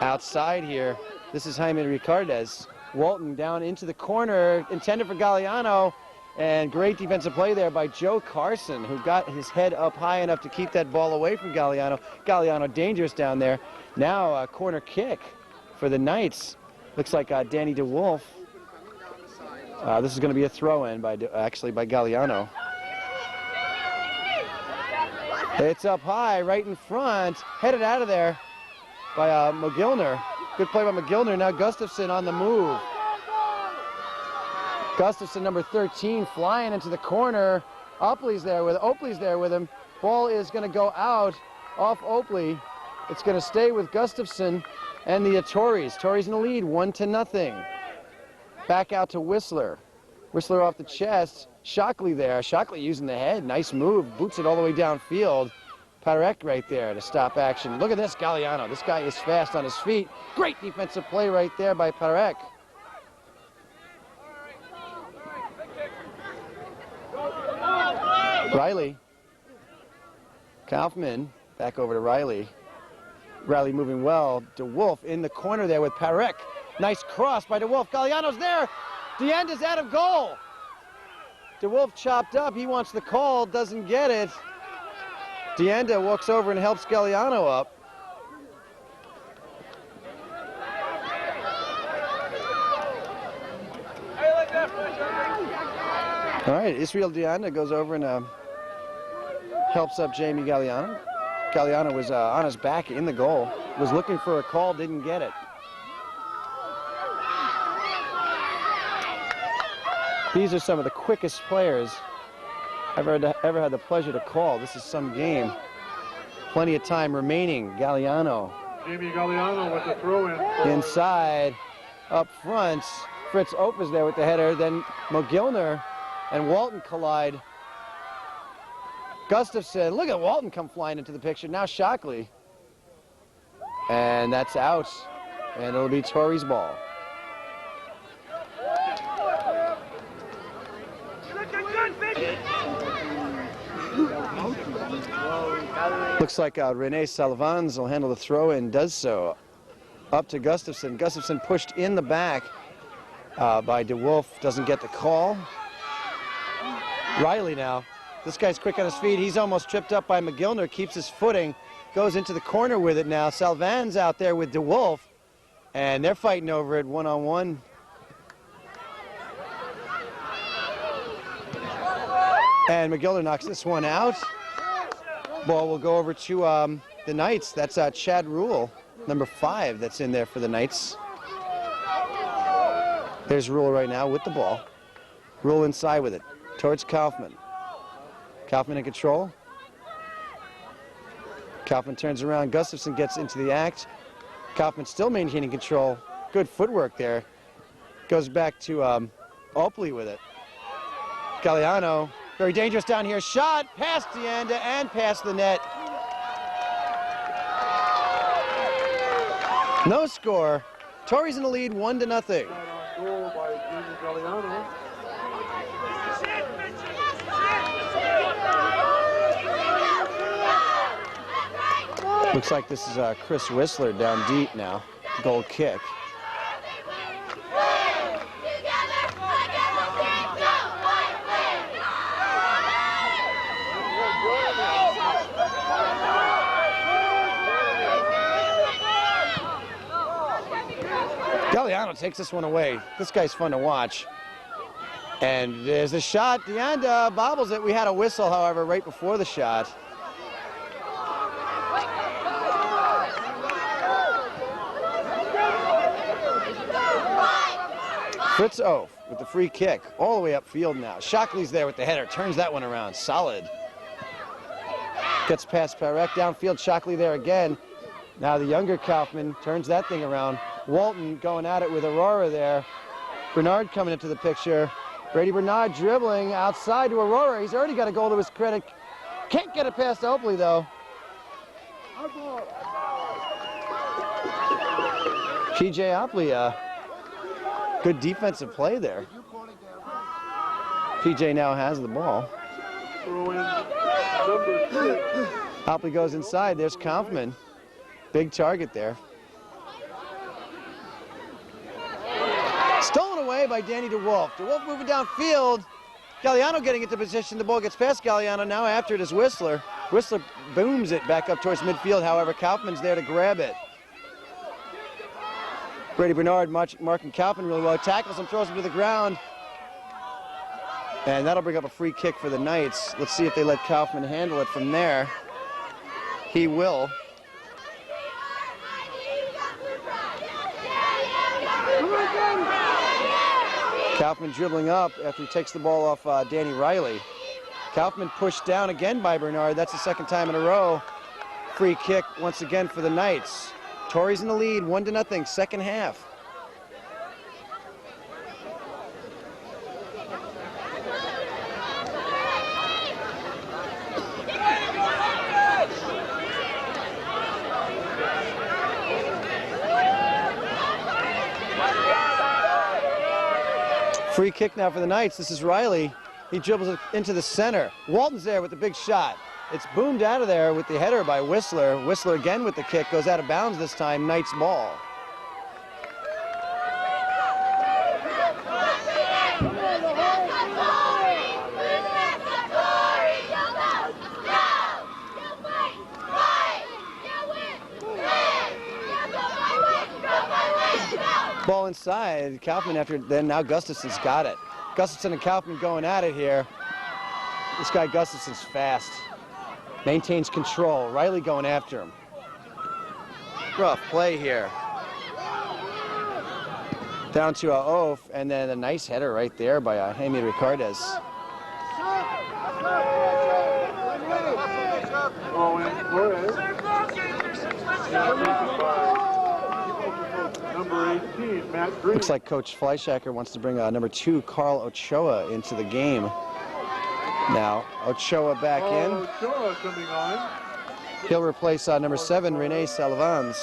Outside here, this is Jaime Ricardez. Walton down into the corner, intended for Galliano, and great defensive play there by Joe Carson, who got his head up high enough to keep that ball away from Galliano. Galliano dangerous down there. Now a corner kick for the Knights. Looks like Danny DeWolf. This is going to be a throw-in by Galliano. It's up high, right in front, headed out of there by McGillner. Good play by McGillner. Now Gustafsson on the move. Gustafsson, number 13, flying into the corner. Oakley's there with him. Ball is going to go out off Oakley. It's going to stay with Gustafsson and the Tories. Tories in the lead, 1-0. Back out to Whistler. Whistler off the chest. Shockley there. Shockley using the head. Nice move. Boots it all the way downfield. Parek right there to stop action. Look at this Galliano. This guy is fast on his feet. Great defensive play right there by Parek. Riley. Kaufman. Back over to Riley. Riley moving well. DeWolf in the corner there with Parek. Nice cross by DeWolf. Galliano's there. Deanda's out of goal. DeWolf chopped up. He wants the call. Doesn't get it. Deanda walks over and helps Galliano up. All right, Israel Deanda goes over and helps up Jamie Galliano. Galliano was on his back in the goal, was looking for a call, didn't get it. These are some of the quickest players I've ever had the pleasure to call. This is some game. Plenty of time remaining. Galliano. Jamie Galliano with the throw-in. Inside, up front. Fritz Ope is there with the header. Then McGillner and Walton collide. Gustafsson, look at Walton come flying into the picture. Now Shockley. And that's out. And it'll be Torrey's ball. Looks like Rene Salvans will handle the throw-in, does so. Up to Gustafsson. Gustafsson pushed in the back by DeWolf, doesn't get the call. Riley now. This guy's quick on his feet. He's almost tripped up by McGillner, keeps his footing, goes into the corner with it now. Salvan's out there with DeWolf, and they're fighting over it one-on-one. And McGillner knocks this one out. Ball will go over to the Knights. That's Chad Rule, number 5, that's in there for the Knights. There's Rule right now with the ball. Rule inside with it, towards Kaufman. Kaufman in control. Kaufman turns around, Gustafson gets into the act. Kaufman still maintaining control. Good footwork there. Goes back to Opley with it. Galliano, very dangerous down here. Shot past Deanda and past the net. No score. Torres in the lead, 1-0. Goal by Junior Galliano. Looks like this is Chris Whistler down deep now. Goal kick. Galliano takes this one away. This guy's fun to watch. And there's a shot. Deanda bobbles it. We had a whistle, however, right before the shot. Fritz Oaf with the free kick all the way upfield now. Shockley's there with the header, turns that one around, solid. Gets past Parek downfield, Shockley there again. Now the younger Kaufman turns that thing around. Walton going at it with Aurora there. Bernard coming into the picture. Brady Bernard dribbling outside to Aurora. He's already got a goal to his credit. Can't get it past Opley though. PJ Opley, good defensive play there. PJ now has the ball. Throw in number 6. Opley goes inside. There's Kaufman. Big target there. Stolen away by Danny DeWolf. DeWolf moving downfield. Galliano getting into position. The ball gets past Galliano. Now after it is Whistler. Whistler booms it back up towards midfield. However, Kaufman's there to grab it. Brady Bernard marking Kaufman really well. Tackles him, throws him to the ground. And that'll bring up a free kick for the Knights. Let's see if they let Kaufman handle it from there. He will. Kaufman dribbling up after he takes the ball off Danny Riley. Kaufman pushed down again by Bernard. That's the second time in a row. Free kick once again for the Knights. Torres in the lead, 1-0, second half. Free kick now for the Knights. This is Riley. He dribbles it into the center. Walton's there with the big shot. It's boomed out of there with the header by Whistler. Whistler again with the kick, goes out of bounds this time, Knights ball. Ball inside, Kaufman after, then now Gustafson's got it. Gustafson and Kaufman going at it here. This guy Gustafson's fast. Maintains control. Riley going after him. Rough play here. Down to Oaf, and then a nice header right there by Jaime Ricardes. Number 18, Matt Green. Looks like Coach Fleischacker wants to bring number 2, Carl Ochoa, into the game. Now, Ochoa back in. Ochoa coming on. He'll replace number 7, Rene Salvans.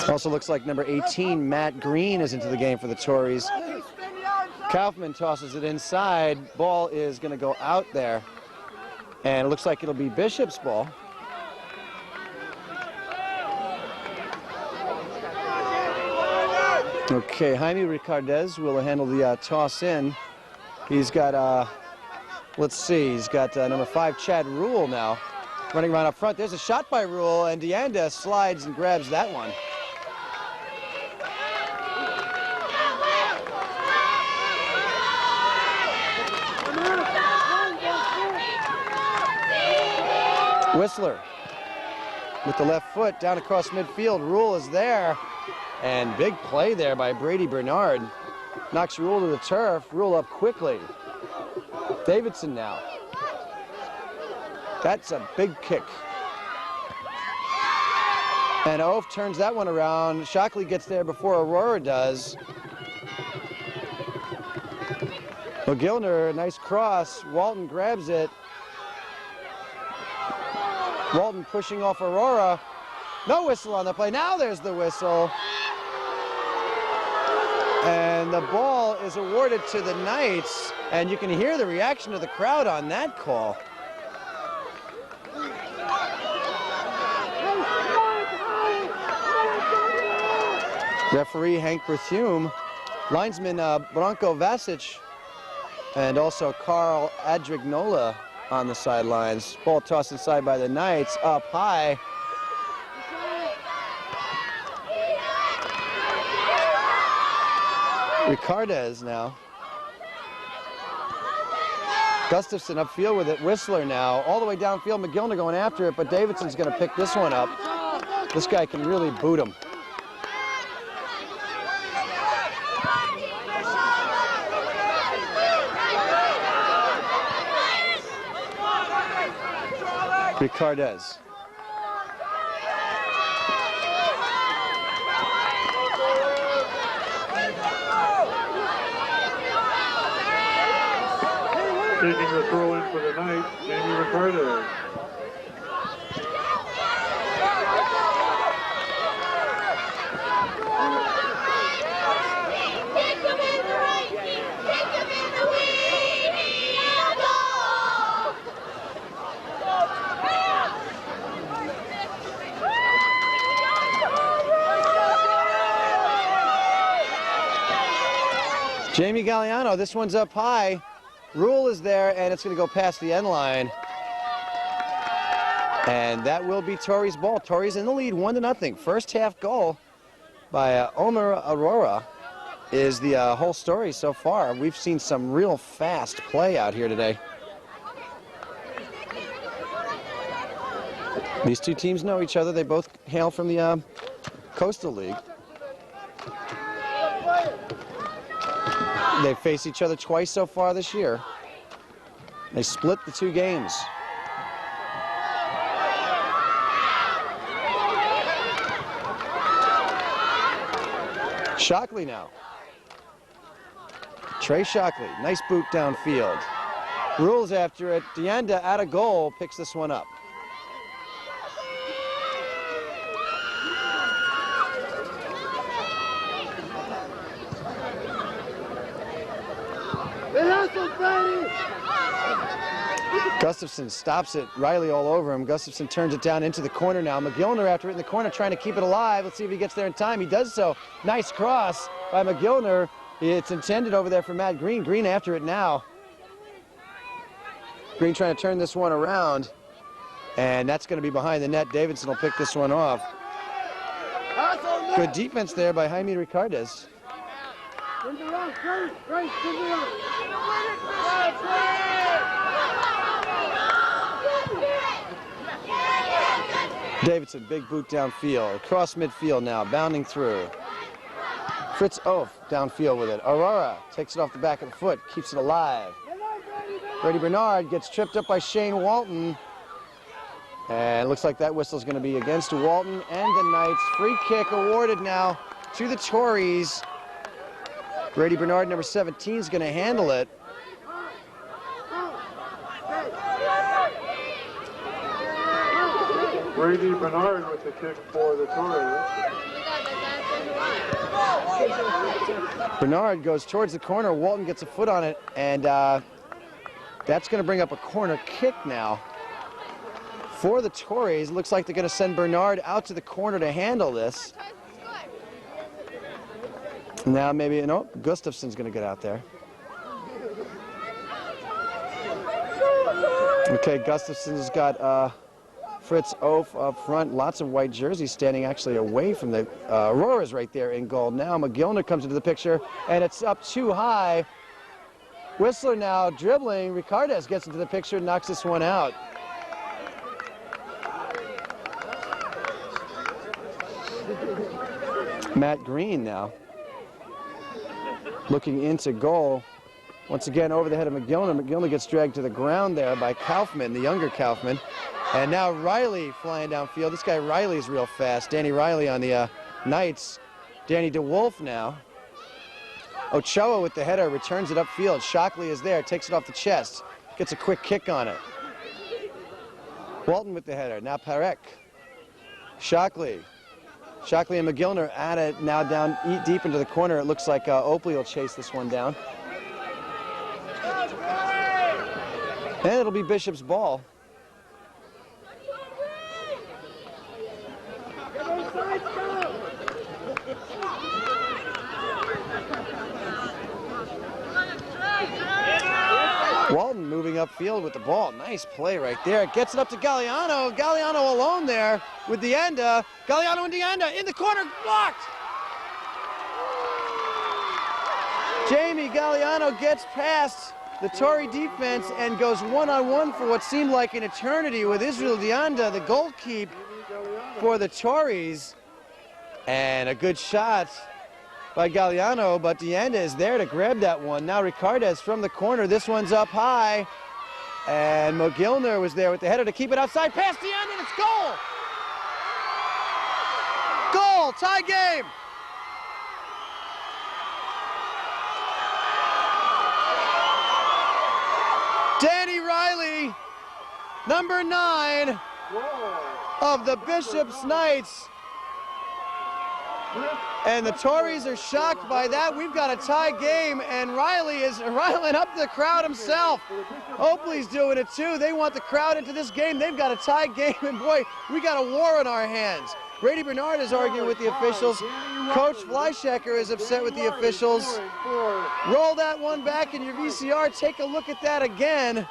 Also looks like number 18, Matt Green, is into the game for the Tories. Kaufman tosses it inside. Ball is going to go out there. And it looks like it'll be Bishop's ball. Okay, Jaime Ricardes will handle the toss in. He's got Let's see, he's got number 5, Chad Rule now, running around up front. There's a shot by Rule, and Deanda slides and grabs that one. Whistler with the left foot down across midfield. Rule is there, and big play there by Brady Bernard. Knocks Rule to the turf. Rule up quickly. Davidson now. That's a big kick. And Oaf turns that one around. Shockley gets there before Aurora does. McGillner, nice cross. Walton grabs it. Walton pushing off Aurora. No whistle on the play. Now there's the whistle. And the ball is awarded to the Knights. And you can hear the reaction of the crowd on that call. Referee Hank Berthume, linesman Branko Vasic, and also Carl Adrignola on the sidelines. Ball tossed inside by the Knights, up high. Ricardez now. Gustafson upfield with it. Whistler now, all the way downfield. McGillner going after it, but Davidson's going to pick this one up. This guy can really boot him. Ricardez. Taking the throw in for the Knights, Jamie Ricardez. Jamie Galliano, this one's up high. Rule is there, and it's going to go past the end line. And that will be Torres' ball. Torres in the lead, 1-0. First half goal by Omer Aurora is the whole story so far. We've seen some real fast play out here today. These two teams know each other. They both hail from the Coastal League. They face each other twice so far this year. They split the two games. Shockley now. Trey Shockley, nice boot downfield. Rules after it. Deanda out of goal picks this one up. Gustafson stops it. Riley all over him. Gustafson turns it down into the corner now. McGillner after it in the corner trying to keep it alive. Let's see if he gets there in time. He does so. Nice cross by McGillner. It's intended over there for Matt Green. Green after it now. Green trying to turn this one around. And that's going to be behind the net. Davidson will pick this one off. Good defense there by Jaime Ricardez. Davidson, big boot downfield. Across midfield now, bounding through. Fritz Oaf downfield with it. Aurora takes it off the back of the foot, keeps it alive. Brady Bernard gets tripped up by Shane Walton. And it looks like that whistle's going to be against Walton and the Knights. Free kick awarded now to the Tories. Brady Bernard, number 17, is going to handle it. Brady Bernard with the kick for the Torres. Bernard goes towards the corner. Walton gets a foot on it, and that's going to bring up a corner kick now for the Tories. Looks like they're going to send Bernard out to the corner to handle this. Now maybe, no, Gustafson's going to get out there. Okay, Gustafson's got Fritz Oaf up front. Lots of white jerseys standing actually away from the Auroras right there in goal. Now McGillner comes into the picture, and it's up too high. Whistler now dribbling. Ricardez gets into the picture and knocks this one out. Matt Green now looking into goal. Once again over the head of McGillner. McGillner gets dragged to the ground there by Kaufman, the younger Kaufman. And now Riley flying downfield. This guy Riley's real fast. Danny Riley on the Knights. Danny DeWolf now. Ochoa with the header, returns it upfield. Shockley is there, takes it off the chest. Gets a quick kick on it. Walton with the header. Now Parek. Shockley. Shockley and McGillner at it, now down deep into the corner. It looks like Oakley will chase this one down. And it'll be Bishop's ball. Walton moving upfield with the ball. Nice play right there. Gets it up to Galliano. Galliano alone there with Dienda. Galliano and Dienda in the corner, blocked. Jamie Galliano gets past the Tory defense and goes one-on-one for what seemed like an eternity with Israel Dienda, the goalkeep for the Tories. And a good shot by Galliano, but Dienda is there to grab that one. Now Ricardez from the corner. This one's up high. And McGillner was there with the header to keep it outside. Pass Dienda, and it's goal! Goal! Tie game! Danny Riley, number 9 of the Bishop's Knights. And the Tories are shocked by that. We've got a tie game, and Riley is riling up the crowd himself. Oakley's doing it too. They want the crowd into this game. They've got a tie game, and boy, we got a war on our hands. Brady Bernard is arguing with the officials. Coach Fleischecker is upset with the officials. Roll that one back in your VCR. Take a look at that again.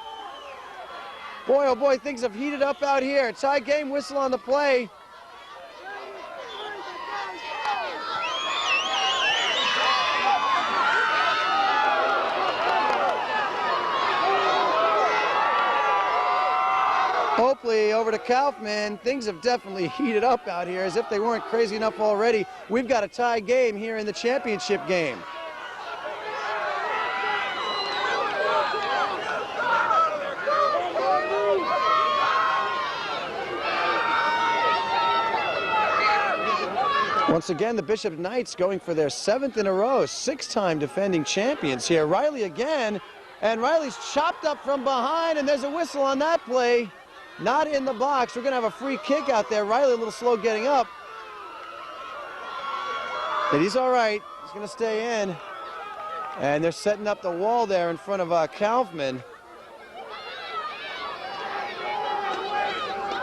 Boy, oh boy, things have heated up out here. Tie game, whistle on the play. Oakley over to Kaufman. Things have definitely heated up out here, as if they weren't crazy enough already. We've got a tie game here in the championship game. Once again, the Bishop Knights going for their 7th in a row, 6-time defending champions here. Riley again, and Riley's chopped up from behind, and there's a whistle on that play. Not in the box. We're going to have a free kick out there. Riley a little slow getting up. But he's all right. He's going to stay in. And they're setting up the wall there in front of Kaufman.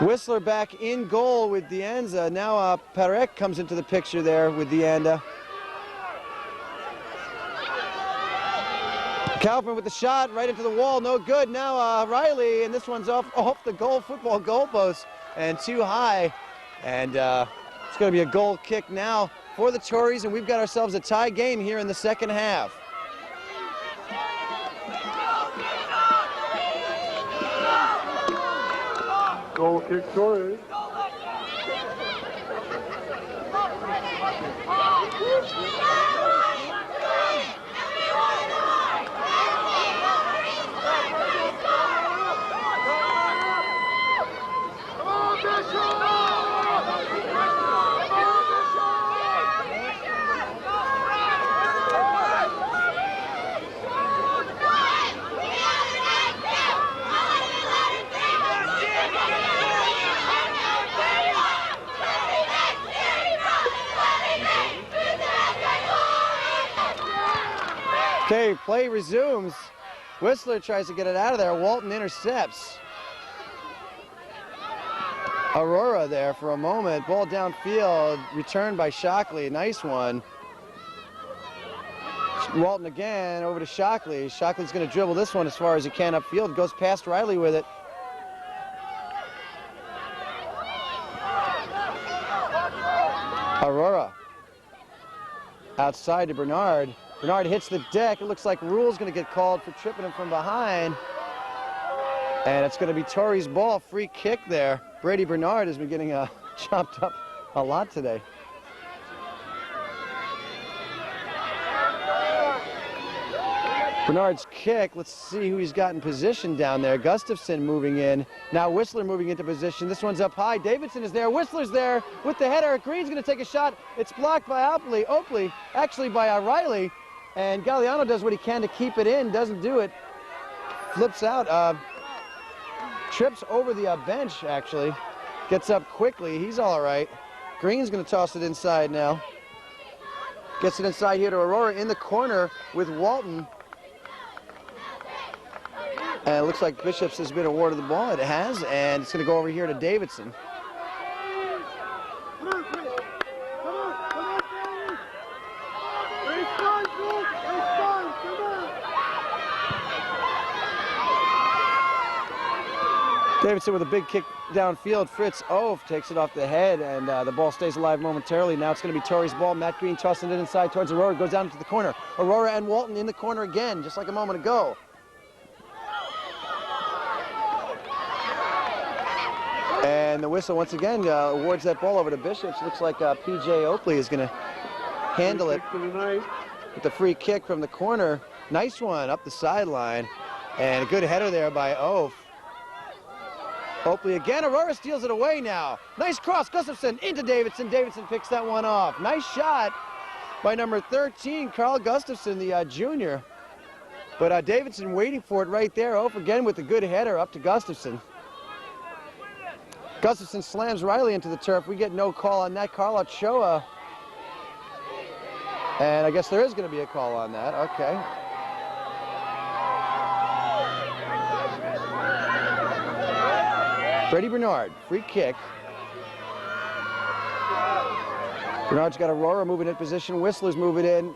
Whistler back in goal with Dienza. Now Parek comes into the picture there with Dienda. Kaufman with the shot right into the wall, no good. Now Riley, and this one's off the football goalpost and too high. And it's going to be a goal kick now for the Tories, and we've got ourselves a tie game here in the second half. Goal kick, Torres. Okay, play resumes. Whistler tries to get it out of there. Walton intercepts. Aurora there for a moment. Ball downfield, returned by Shockley. Nice one. Walton again over to Shockley. Shockley's going to dribble this one as far as he can upfield. Goes past Riley with it. Aurora. Outside to Bernard. Bernard hits the deck. It looks like Rule's going to get called for tripping him from behind. And it's going to be Torres' ball. Free kick there. Brady Bernard has been getting chopped up a lot today. Bernard's kick, let's see who he's got in position down there. Gustafson moving in. Now Whistler moving into position. This one's up high. Davidson is there. Whistler's there with the header. Green's going to take a shot. It's blocked by Oakley, actually by Riley. And Galliano does what he can to keep it in. Doesn't do it. Flips out. Trips over the bench, actually. Gets up quickly. He's all right. Green's going to toss it inside now. Gets it inside here to Aurora in the corner with Walton. And it looks like Bishops has been awarded the ball. It has, and it's going to go over here to Davidson. Come on, Chris. Come on, come on, Chris. Respond, Chris. Respond, come on. Davidson with a big kick downfield. Fritz Oaf takes it off the head, and the ball stays alive momentarily. Now it's going to be Torres' ball. Matt Green tossing it inside towards Aurora. Goes down into the corner. Aurora and Walton in the corner again, just like a moment ago. And the whistle once again awards that ball over to Bishops. Looks like P.J. Oakley is going to handle it with the free kick from the corner. Nice one up the sideline. And a good header there by Oaf. Oakley again. Aurora steals it away now. Nice cross. Gustafson into Davidson. Davidson picks that one off. Nice shot by number 13, Carl Gustafson, the junior. But Davidson waiting for it right there. Oaf again with a good header up to Gustafson. Gustafson slams Riley into the turf. We get no call on that. Carl Ochoa. And I guess there is going to be a call on that. Okay. Brady Bernard, free kick. Bernard's got Aurora moving in position. Whistler's moving in.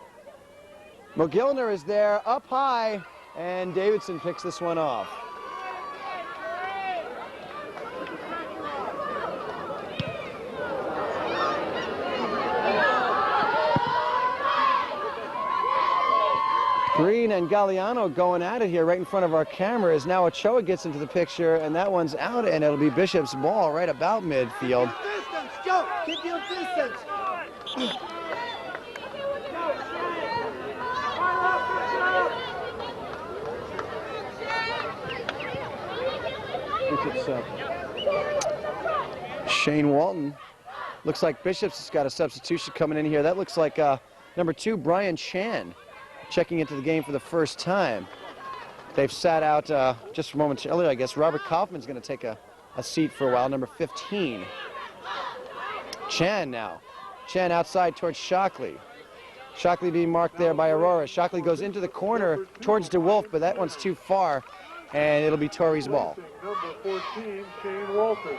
McGillner is there, up high, and Davidson picks this one off. Green and Galliano going at it here right in front of our cameras. Now Ochoa gets into the picture, and that one's out, and it'll be Bishop's ball right about midfield. Distance, Joe. Keep your distance. Shane Walton. Looks like Bishop's has got a substitution coming in here. That looks like number 2, Brian Chan, checking into the game for the first time. They've sat out just for moments earlier, I guess. Robert Kaufman's going to take a seat for a while, number 15. Chan now. Chan outside towards Shockley. Shockley being marked there by Aurora. Shockley goes into the corner towards DeWolf, but that one's too far, and it'll be Torres' ball. Number 14, Shane Walton.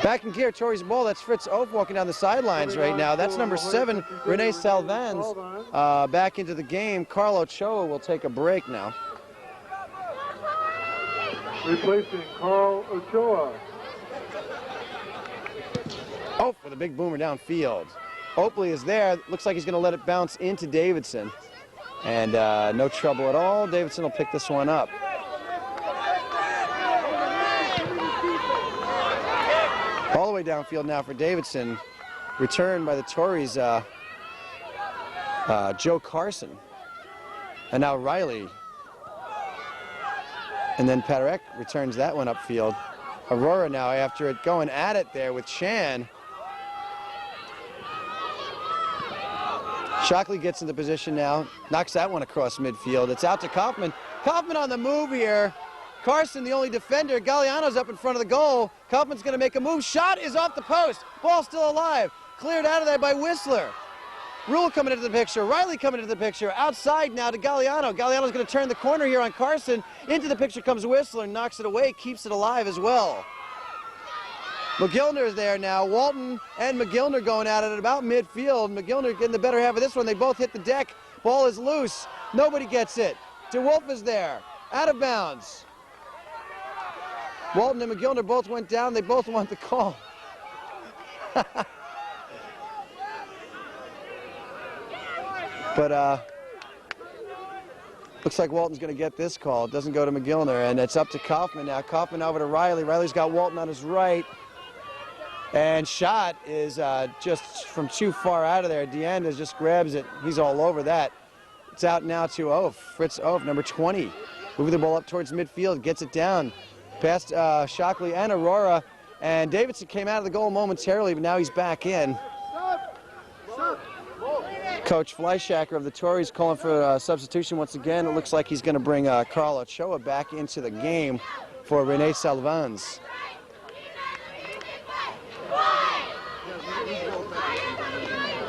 Back in gear, Torres' ball. That's Fritz Oaf walking down the sidelines right now. That's number 7, Rene Salvans, back into the game. Carl Ochoa will take a break now. Replacing Carl Ochoa. Oaf with a big boomer downfield. Oakley is there. Looks like he's going to let it bounce into Davidson. And no trouble at all. Davidson will pick this one up. All the way downfield now for Davidson. Returned by the Torres, Joe Carson. And now Riley. And then Paderek returns that one upfield. Aurora now after it going at it there with Chan. Shockley gets into position now. Knocks that one across midfield. It's out to Kaufman. Kaufman on the move here. Carson, the only defender. Galliano's up in front of the goal. Kaufman's going to make a move. Shot is off the post. Ball still alive. Cleared out of there by Whistler. Rule coming into the picture. Riley coming into the picture. Outside now to Galliano. Galliano's going to turn the corner here on Carson. Into the picture comes Whistler. Knocks it away. Keeps it alive as well. McGillner is there now. Walton and McGillner going at it at about midfield. McGillner getting the better half of this one. They both hit the deck. Ball is loose. Nobody gets it. DeWolf is there. Out of bounds. Walton and McGillner both went down. They both want the call. But looks like Walton's going to get this call. It doesn't go to McGillner, and it's up to Kaufman now. Kaufman over to Riley. Riley's got Walton on his right. And shot is just from too far out of there. Deanna just grabs it. He's all over that. It's out now to Oaf. Fritz Oaf, number 20. Moving the ball up towards midfield, gets it down. Past Shockley and Aurora. And Davidson came out of the goal momentarily, but now he's back in. Coach Fleischacker of the Torres calling for a substitution once again. It looks like he's going to bring Carl Ochoa back into the game for Rene Salvans.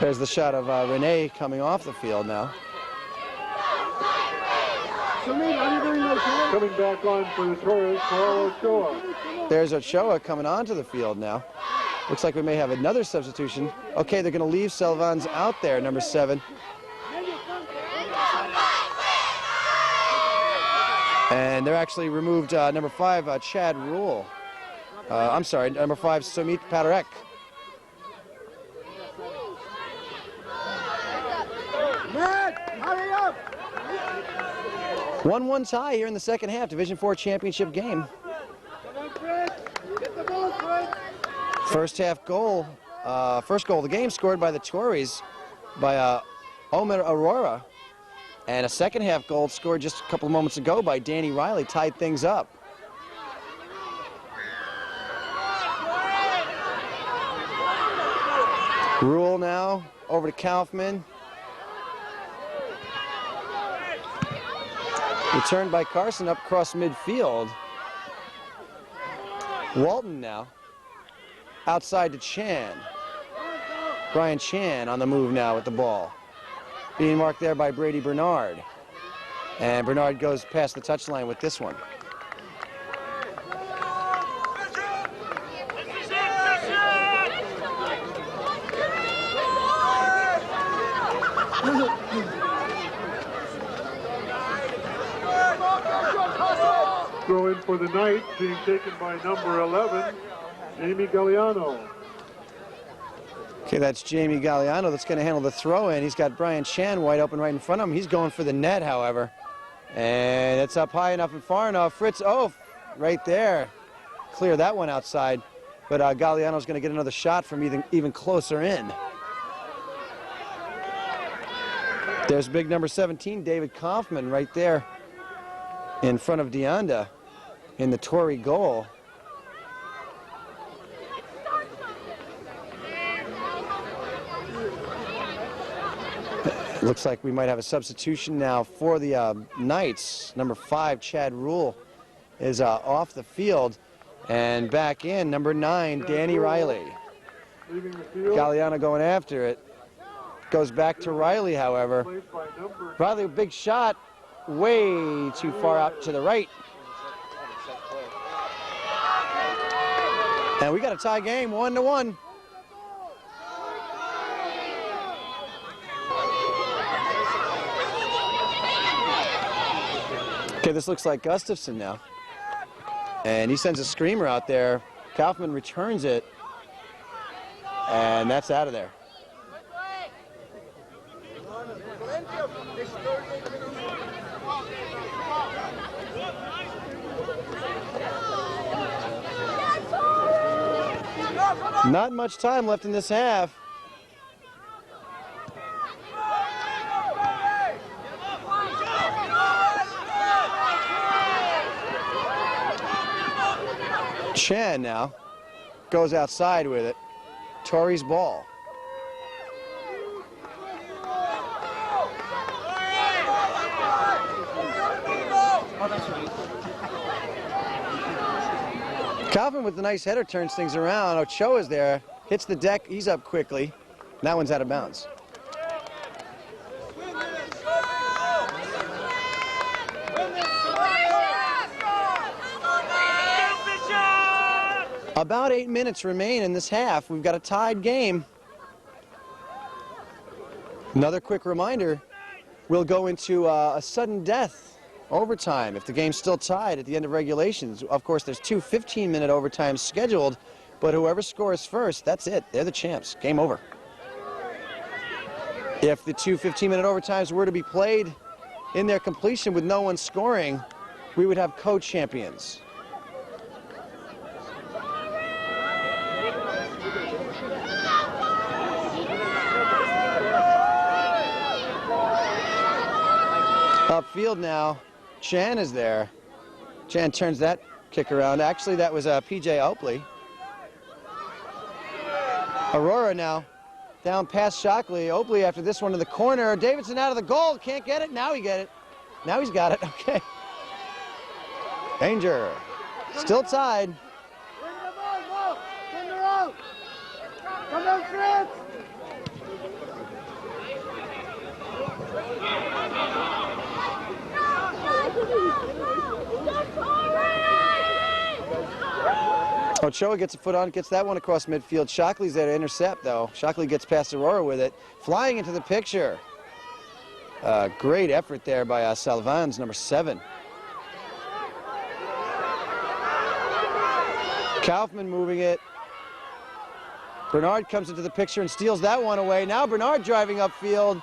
There's the shot of Rene coming off the field now. Coming back on for the Torres, Carl Ochoa. There's Ochoa coming onto the field now. Looks like we may have another substitution. Okay, they're going to leave Salvans out there, number 7. And they're actually removed number 5, Chad Rule. I'm sorry, number 5, Sumit Padarek. Hurry up! 1-1 tie here in the second half, Division IV championship game. Come on, Fritz! Get the ball, Fritz! First half goal, first goal of the game scored by the Torres by Omer Aurora. And a second half goal scored just a couple of moments ago by Danny Riley, tied things up. Rule now over to Kaufman. Returned by Carson up across midfield. Walton now. Outside to Chan. Brian Chan on the move now with the ball. Being marked there by Brady Bernard. And Bernard goes past the touchline with this one. Throw in for the Knights, being taken by number 11, Jamie Galliano. Okay, that's Jamie Galliano that's going to handle the throw in. He's got Brian Chan wide open right in front of him. He's going for the net, however. And it's up high enough and far enough. Fritz Oaf right there. Clear that one outside. But Galliano's going to get another shot from even closer in. There's big number 17, David Kaufman, right there in front of Deonda in the Tory goal. Looks like we might have a substitution now for the Knights. Number 5, Chad Rule, is off the field. And back in, number 9, Danny Riley. Galliano going after it. Goes back to Riley, however. Riley, a big shot, way too far out to the right. And we got a tie game, 1-1. Okay, this looks like Gustafson now. And he sends a screamer out there. Kaufman returns it. And that's out of there. Not much time left in this half. Chan now goes outside with it. Torres ball. Kaufman with the nice header turns things around. Ochoa's there, hits the deck, he's up quickly. That one's out of bounds. About 8 minutes remain in this half. We've got a tied game. Another quick reminder, we'll go into a sudden death overtime. If the game's still tied at the end of regulations, of course, there's 2 15-minute overtimes scheduled, but whoever scores first, that's it. They're the champs. Game over. If the 2 15-minute overtimes were to be played in their completion with no one scoring, we would have co-champions. Upfield now, Chan is there. Chan turns that kick around. Actually, that was P.J. Oakley. Aurora now down past Shockley. Oakley after this one to the corner. Davidson out of the goal. Can't get it. Now he get it. Now he's got it. Okay. Danger. Still tied. Win the ball, go! Turn around! Come on, Fritz! Ochoa gets a foot on, gets that one across midfield. Shockley's there to intercept, though. Shockley gets past Aurora with it. Flying into the picture. Great effort there by Salvans, number 7. Kaufman moving it. Bernard comes into the picture and steals that one away. Now Bernard driving upfield.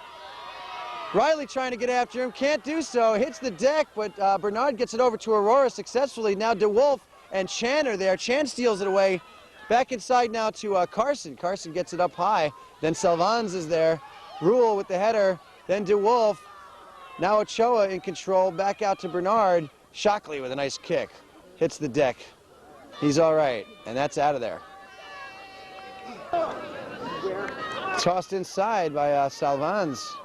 Riley trying to get after him, can't do so. Hits the deck, but Bernard gets it over to Aurora successfully. Now DeWolf and Chan are there. Chan steals it away. Back inside now to Carson. Carson gets it up high. Then Salvans is there. Rule with the header. Then DeWolf. Now Ochoa in control. Back out to Bernard. Shockley with a nice kick. Hits the deck. He's all right. And that's out of there. Tossed inside by Salvans.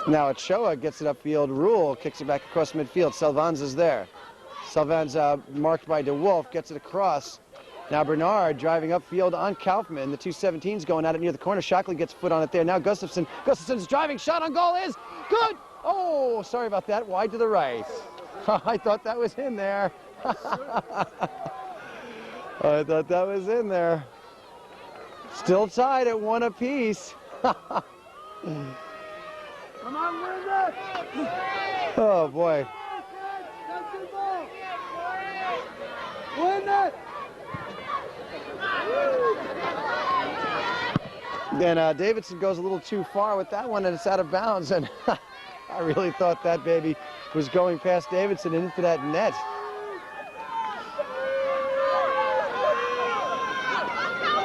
Now Ochoa gets it upfield. Rule kicks it back across midfield. Salvans is there. Salvans marked by DeWolf, gets it across. Now Bernard driving upfield on Kaufman. The 217's going at it near the corner. Shockley gets a foot on it there. Now Gustafson. Gustafson's driving. Shot on goal is good. Oh, sorry about that. Wide to the right. I thought that was in there. I thought that was in there. Still tied at 1 apiece. Come on, win it! Oh, boy. That's the ball! Win it! Then Davidson goes a little too far with that one, and it's out of bounds. And I really thought that baby was going past Davidson and into that net.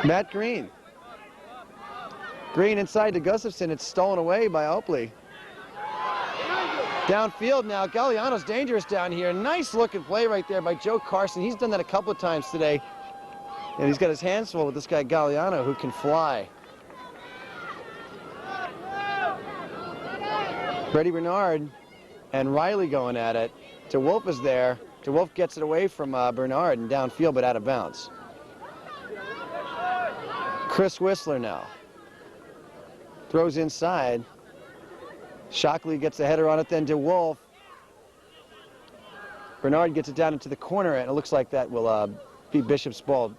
Matt Green. Green inside to Gustafson. It's stolen away by Oakley. Downfield now. Galliano's dangerous down here. Nice looking play right there by Joe Carson. He's done that a couple of times today. And he's got his hands full with this guy Galliano who can fly. Freddie Bernard and Riley going at it. DeWolf is there. DeWolf gets it away from Bernard and downfield but out of bounds. Chris Whistler now. Throws inside. Shockley gets the header on it, then DeWolf. Bernard gets it down into the corner, and it looks like that will be Bishop's ball.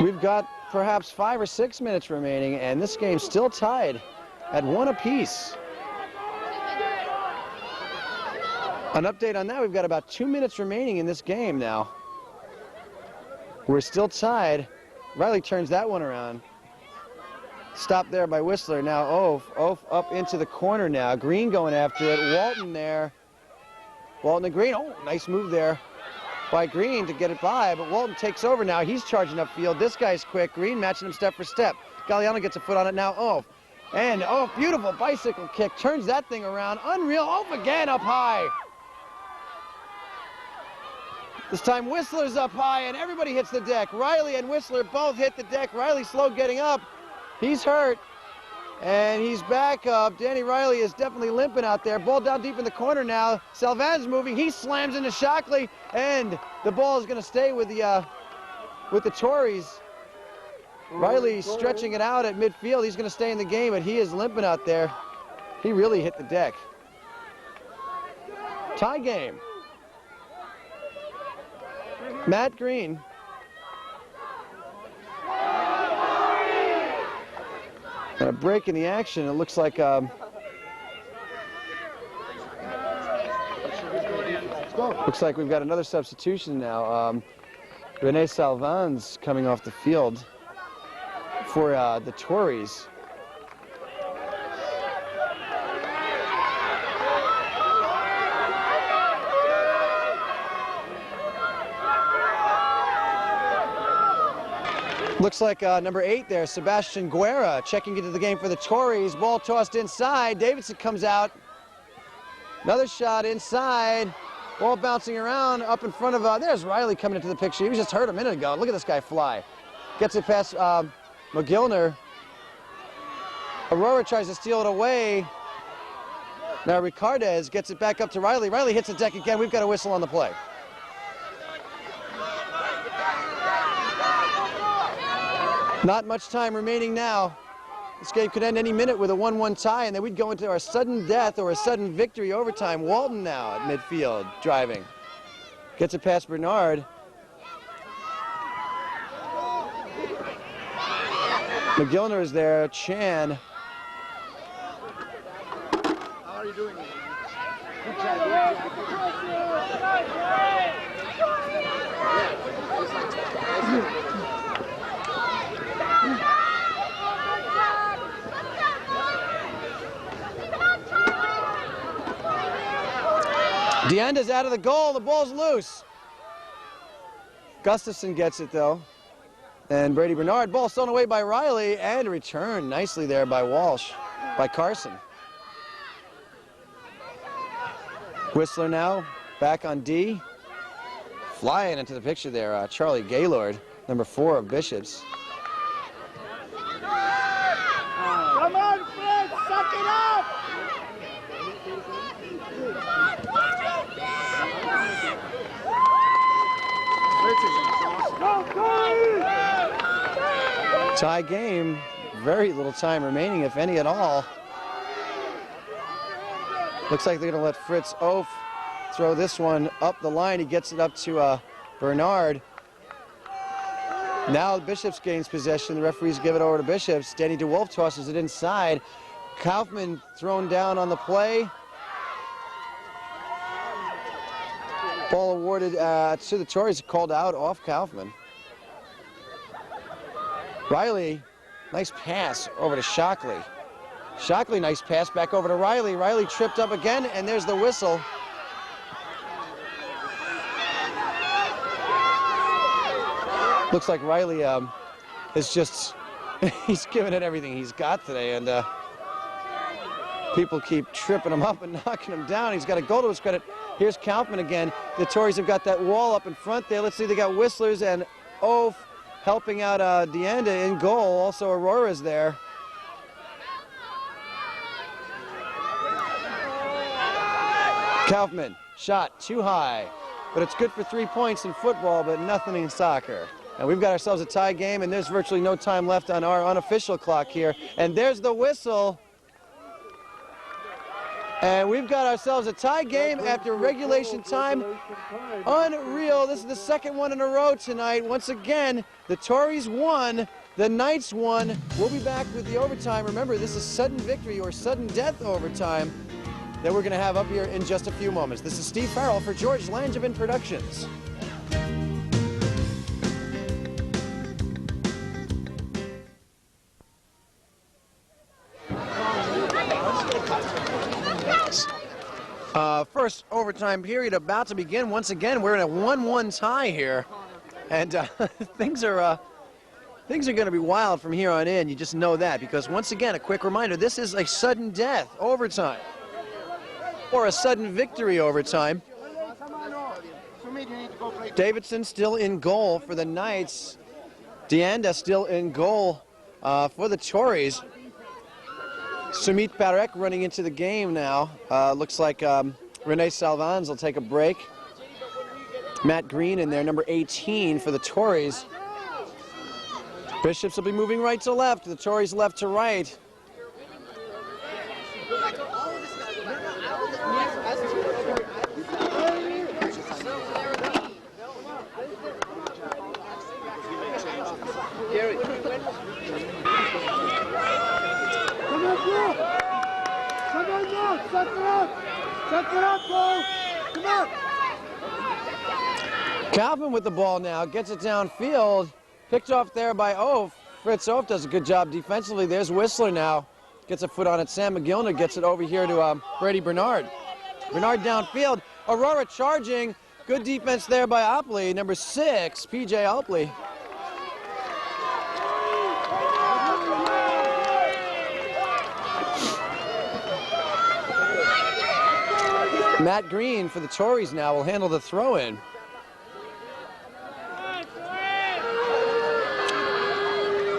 We've got perhaps 5 or 6 minutes remaining, and this game's still tied at 1 apiece. An update on that, we've got about 2 minutes remaining in this game now. We're still tied. Riley turns that one around. Stopped there by Whistler. Now Oaf up into the corner now. Green going after it. Walton there. Walton and Green. Oh, nice move there by Green to get it by, but Walton takes over now. He's charging upfield. This guy's quick. Green matching him step for step. Galliano gets a foot on it now. Oaf. And beautiful bicycle kick. Turns that thing around. Unreal. Oaf again up high. This time Whistler's up high and everybody hits the deck. Riley and Whistler both hit the deck. Riley slow getting up. He's hurt. And he's back up. Danny Riley is definitely limping out there. Ball down deep in the corner now. Salvan's moving. He slams into Shockley. And the ball is going to stay with the with the Torres. Riley stretching it out at midfield. He's going to stay in the game, but he is limping out there. He really hit the deck. Tie game. Matt Green. And a break in the action. It looks like we've got another substitution now. Rene Salvan's coming off the field for the Torres. Looks like number 8 there, Sebastian Guerra, checking into the game for the Torres. Ball tossed inside. Davidson comes out. Another shot inside. Ball bouncing around up in front of, there's Riley coming into the picture. He was just hurt a minute ago. Look at this guy fly. Gets it past McGillner. Aurora tries to steal it away. Now Ricardez gets it back up to Riley. Riley hits the deck again. We've got a whistle on the play. Not much time remaining now. This game could end any minute with a 1-1 tie, and then we'd go into our sudden death or a sudden victory overtime. Walton now at midfield, driving. Gets it past Bernard. McGillner is there, Chan. How are you doing? Deanda's out of the goal. The ball's loose. Gustafson gets it, though. And Brady Bernard, ball stolen away by Riley, and returned nicely there by Walsh, by Carson. Whistler now, back on D. Flying into the picture there, Charlie Gaylord, number 4 of Bishops. Come on, Fred, suck it up! Tie game, very little time remaining, if any at all. Looks like they're going to let Fritz Oaf throw this one up the line. He gets it up to Bernard. Now Bishops gains possession. The referees give it over to Bishops. Danny DeWolf tosses it inside. Kaufman thrown down on the play. Ball awarded to the Torres, called out off Kaufman. Riley, nice pass over to Shockley. Shockley, nice pass back over to Riley. Riley tripped up again, and there's the whistle. Looks like Riley is just, he's giving it everything he's got today, and people keep tripping him up and knocking him down. He's got a goal to his credit. Here's Kaufman again. The Tories have got that wall up in front there. Let's see, they got Whistlers and Oaf helping out Deanda in goal. Also Aurora's there. Kaufman, shot too high. But it's good for 3 points in football, but nothing in soccer. And we've got ourselves a tie game, and there's virtually no time left on our unofficial clock here. And there's the whistle. And we've got ourselves a tie game after regulation time. Unreal. This is the second one in a row tonight. Once again, the Tories won. The Knights won. We'll be back with the overtime. Remember, this is sudden victory or sudden death overtime that we're going to have up here in just a few moments. This is Steve Farrell for George Langevin Productions. First overtime period about to begin. Once again, we're in a 1-1 tie here, and things are going to be wild from here on in. You just know that, because once again, a quick reminder: this is a sudden death overtime, or a sudden victory overtime. Davidson still in goal for the Knights. Deanda still in goal for the Tories. Sumit Parekh running into the game now. Looks like Rene Salvans will take a break. Matt Green in there, number 18 for the Tories. Bishops will be moving right to left, the Tories left to right. Come on, Bill! Come on, Bill! Set it up! Set it up, Bill! Come on! Kaufman with the ball now, gets it downfield, picked off there by Oaf. Fritz Oaf does a good job defensively. There's Whistler now, gets a foot on it. Sam McGillner gets it over here to Brady Bernard. Bernard downfield, Aurora charging. Good defense there by Opley, number 6, P.J. Opley. Matt Green for the Tories now will handle the throw-in.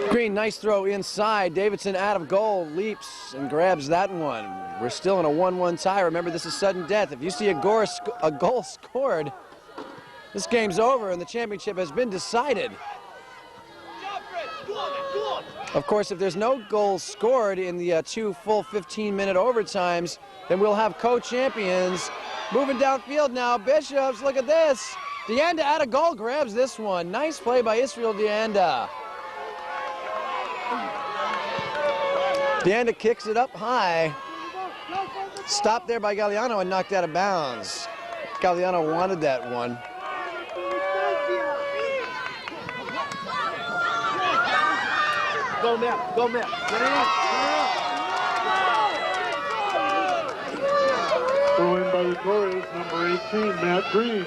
Green, nice throw inside. Davidson out of goal, leaps and grabs that one. We're still in a 1-1 tie. Remember, this is sudden death. If you see a goal scored, this game's over and the championship has been decided. Of course, if there's no goals scored in the 2 full 15-minute overtimes, then we'll have co-champions. Moving downfield now, Bishops, look at this. Deanda out of goal, grabs this one. Nice play by Israel Deanda. Deanda kicks it up high. Stopped there by Galliano and knocked out of bounds. Galliano wanted that one. Go, Matt. Go, Matt. Get it up. Throw in by the Torres, number 18, Matt Green.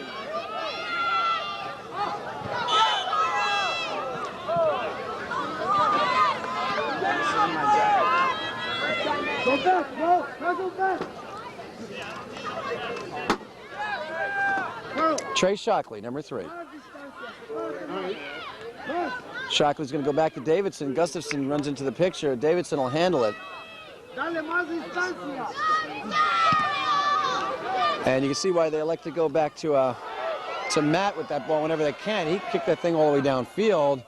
Go back. Go. Go back. Trey Shockley, number 3. Shockley's going to go back to Davidson. Gustafson runs into the picture. Davidson will handle it. And you can see why they elect to go back to Matt with that ball whenever they can. He kicked that thing all the way downfield.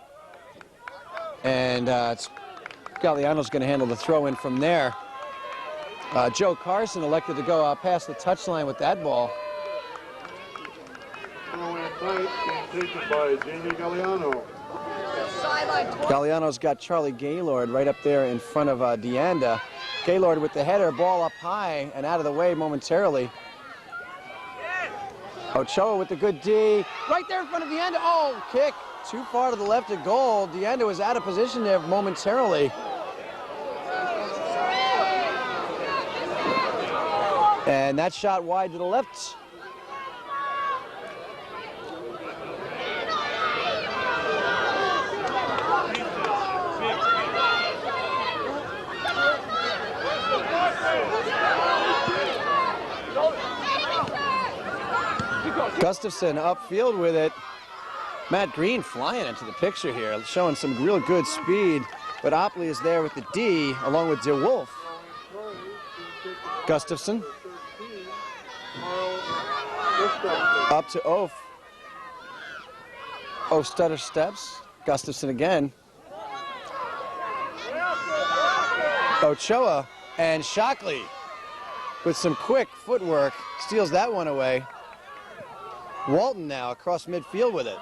And Galliano's going to handle the throw-in from there. Joe Carson elected to go past the touchline with that ball. Throw-in tight, being taken by Jamie Galliano. Galliano's got Charlie Gaylord right up there in front of Deanda. Gaylord with the header, ball up high and out of the way momentarily. Ochoa with the good D, right there in front of Deanda. Oh, kick too far to the left of goal. Deanda was out of position there momentarily. And that shot wide to the left. Gustafson upfield with it. Matt Green flying into the picture here, showing some real good speed. But Opley is there with the D, along with DeWolf. Gustafson. Up to Oaf. Oaf stutter steps. Gustafson again. Ochoa and Shockley with some quick footwork steals that one away. Walton now across midfield with it.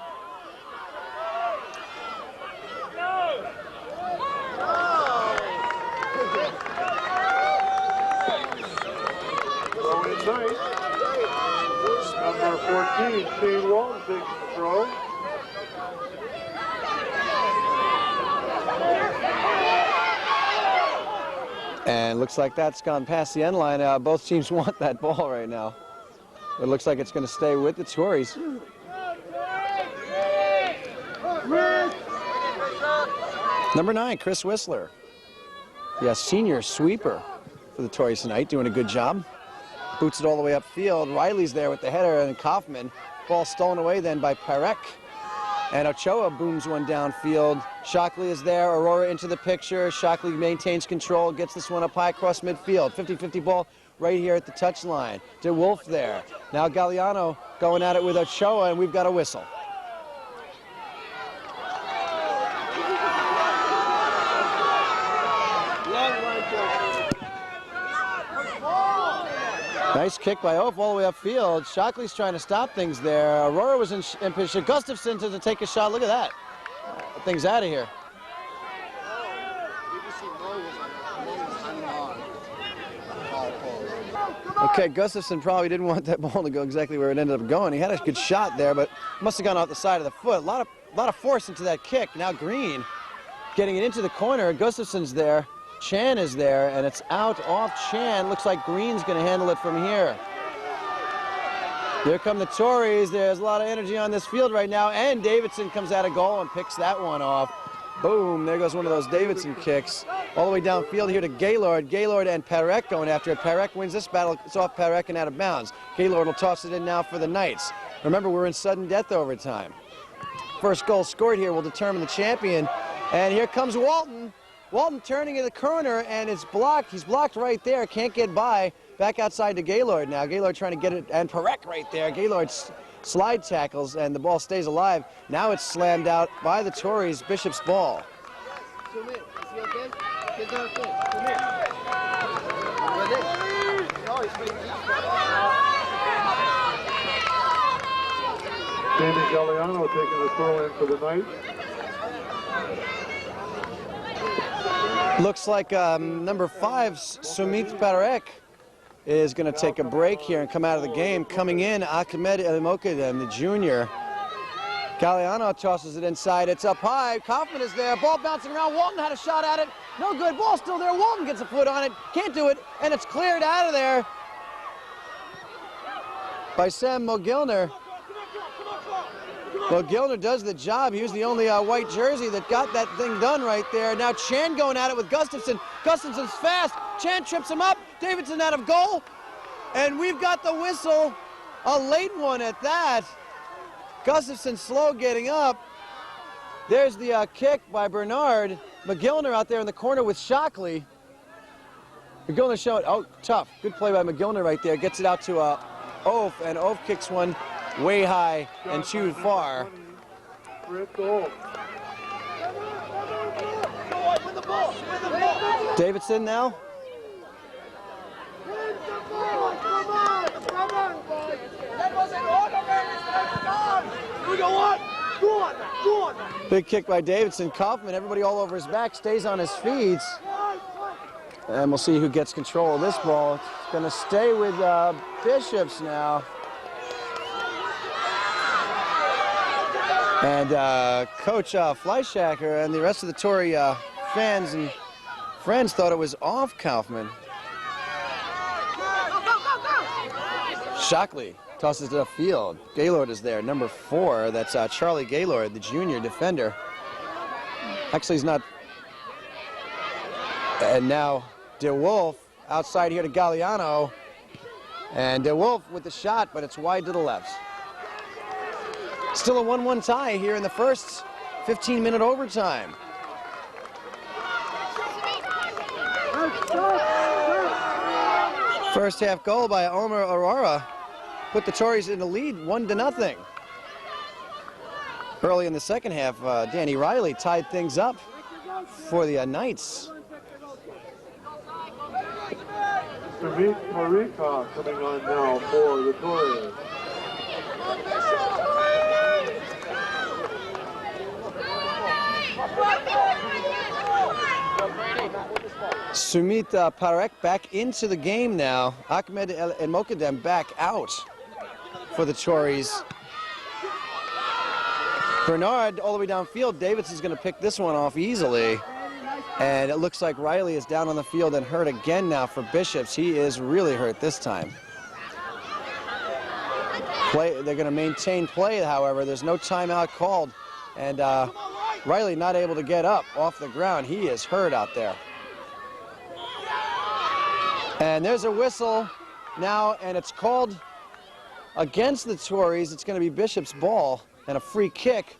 Throw in nice. Number 14, Shane Walton takes the throw. And looks like that's gone past the end line. Both teams want that ball right now. It looks like it's going to stay with the Tories. Number 9, Chris Whistler. Yes, senior sweeper for the Tories tonight, doing a good job. Boots it all the way upfield. Riley's there with the header and Kaufman. Ball stolen away then by Parek. And Ochoa booms one downfield. Shockley is there. Aurora into the picture. Shockley maintains control, gets this one up high across midfield. 50-50 ball right here at the touchline. DeWolf there. Now Galliano going at it with Ochoa, and we've got a whistle. Nice kick by Oaf all the way upfield. Shockley's trying to stop things there. Aurora was in position. Gustafson to take a shot. Look at that. Things out of here. Okay, Gustafson probably didn't want that ball to go exactly where it ended up going. He had a good shot there, but must have gone off the side of the foot. A lot of force into that kick. Now Green getting it into the corner. Gustafson's there. Chan is there, and it's out off Chan. Looks like Green's going to handle it from here. Here come the Tories. There's a lot of energy on this field right now, and Davidson comes out of goal and picks that one off. Boom, there goes one of those Davidson kicks. All the way downfield here to Gaylord. Gaylord and Parek going after it. Parek wins this battle. It's off Parek and out of bounds. Gaylord will toss it in now for the Knights. Remember, we're in sudden death overtime. First goal scored here will determine the champion. And here comes Walton. Walton turning in the corner, and it's blocked. He's blocked right there. Can't get by. Back outside to Gaylord now. Gaylord trying to get it, and Parek right there. Gaylord slide tackles, and the ball stays alive. Now it's slammed out by the Tories. Bishop's ball. Danny Galliano taking the throw in for the Knights. Looks like number 5, Sumit Parek, is going to take a break here and come out of the game. Coming in, Ahmed El-Mokadem, the junior. Galliano tosses it inside. It's up high. Kaufman is there. Ball bouncing around. Walton had a shot at it. No good. Ball still there. Walton gets a foot on it. Can't do it. And it's cleared out of there by Sam Mogilner. Well, Gilner does the job. He was the only white jersey that got that thing done right there. Now Chan going at it with Gustafson. Gustafson's fast. Chan trips him up. Davidson out of goal. And we've got the whistle. A late one at that. Gustafson slow getting up. There's the kick by Bernard. McGillner out there in the corner with Shockley. McGillner showing, oh, tough. Good play by McGillner right there. Gets it out to Oaf, and Oaf kicks one way high and too far. Davidson now. Big kick by Davidson. Kaufman, everybody all over his back, stays on his feet. And we'll see who gets control of this ball. It's going to stay with Bishops now. And Coach Fleischacker and the rest of the Tory fans and friends thought it was off Kaufman. Shockley tosses to the field. Gaylord is there, number 4. That's Charlie Gaylord, the junior defender. Actually, he's not. And now DeWolf outside here to Galliano. And DeWolf with the shot, but it's wide to the left. Still a 1-1 tie here in the first 15-minute overtime. First half goal by Omer Aurora put the Tories in the lead 1-0. Early in the second half, Danny Riley tied things up for the Knights. Sumit Marika coming on now for the Torres. Sumit Parek back into the game now. Ahmed El-Mokadem back out for the Tories. Bernard all the way downfield. Davidson's going to pick this one off easily. And it looks like Riley is down on the field and hurt again now for Bishops. He is really hurt this time. They're going to maintain play, however. There's no timeout called. And Riley not able to get up off the ground. He is hurt out there. And there's a whistle now, and it's called against the Tories. It's going to be Bishop's ball and a free kick.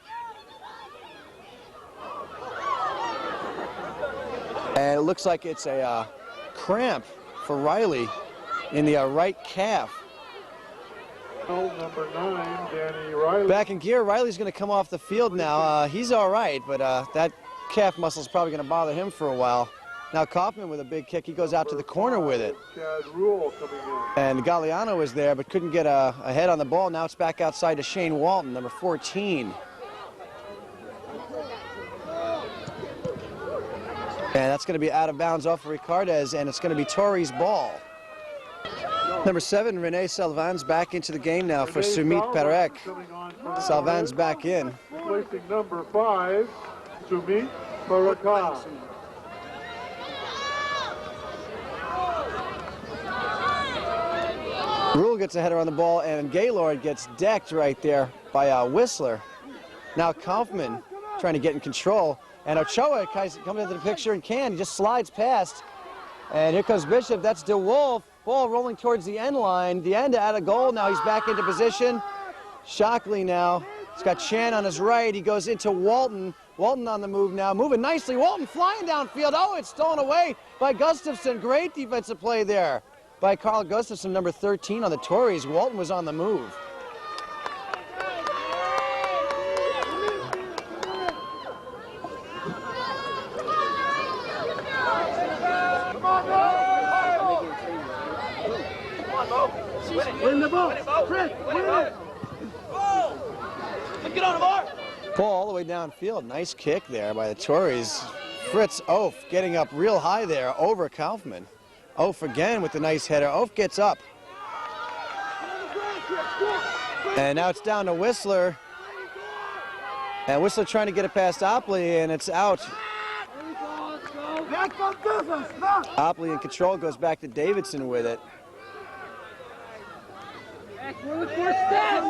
And it looks like it's a cramp for Riley in the right calf. Number 9, Danny Riley. Back in gear. Riley's going to come off the field now. He's all right, but that calf muscle is probably going to bother him for a while. Now Kaufman with a big kick. He goes out to the corner with it. Chad Rule coming in. And Galliano was there, but couldn't get a head on the ball. Now it's back outside to Shane Walton, number 14. And that's going to be out of bounds off of Ricardez, and it's going to be Torres' ball. Number 7, Rene Salvan's back into the game now for Sumit Perek. Salvan's back in. Placing number 5, Sumit Perek. Rule gets a header on the ball, and Gaylord gets decked right there by Whistler. Now Kaufman trying to get in control, and Ochoa comes into the picture and he just slides past. And here comes Bishop. That's DeWolf. Ball rolling towards the end line. The end out of goal. Now he's back into position. Shockley now. He's got Chan on his right. He goes into Walton. Walton on the move now. Moving nicely. Walton flying downfield. Oh, it's stolen away by Gustafson. Great defensive play there by Carl Gustafson, number 13 on the Tories. Walton was on the move. Win the ball. Fred, win it. Get on the bar. Ball all the way downfield. Nice kick there by the Tories. Fritz Oaf getting up real high there over Kaufman. Oaf again with the nice header. Oaf gets up. And now it's down to Whistler. And Whistler trying to get it past Opley, and it's out. Opley in control, goes back to Davidson with it. We're looking for Steph!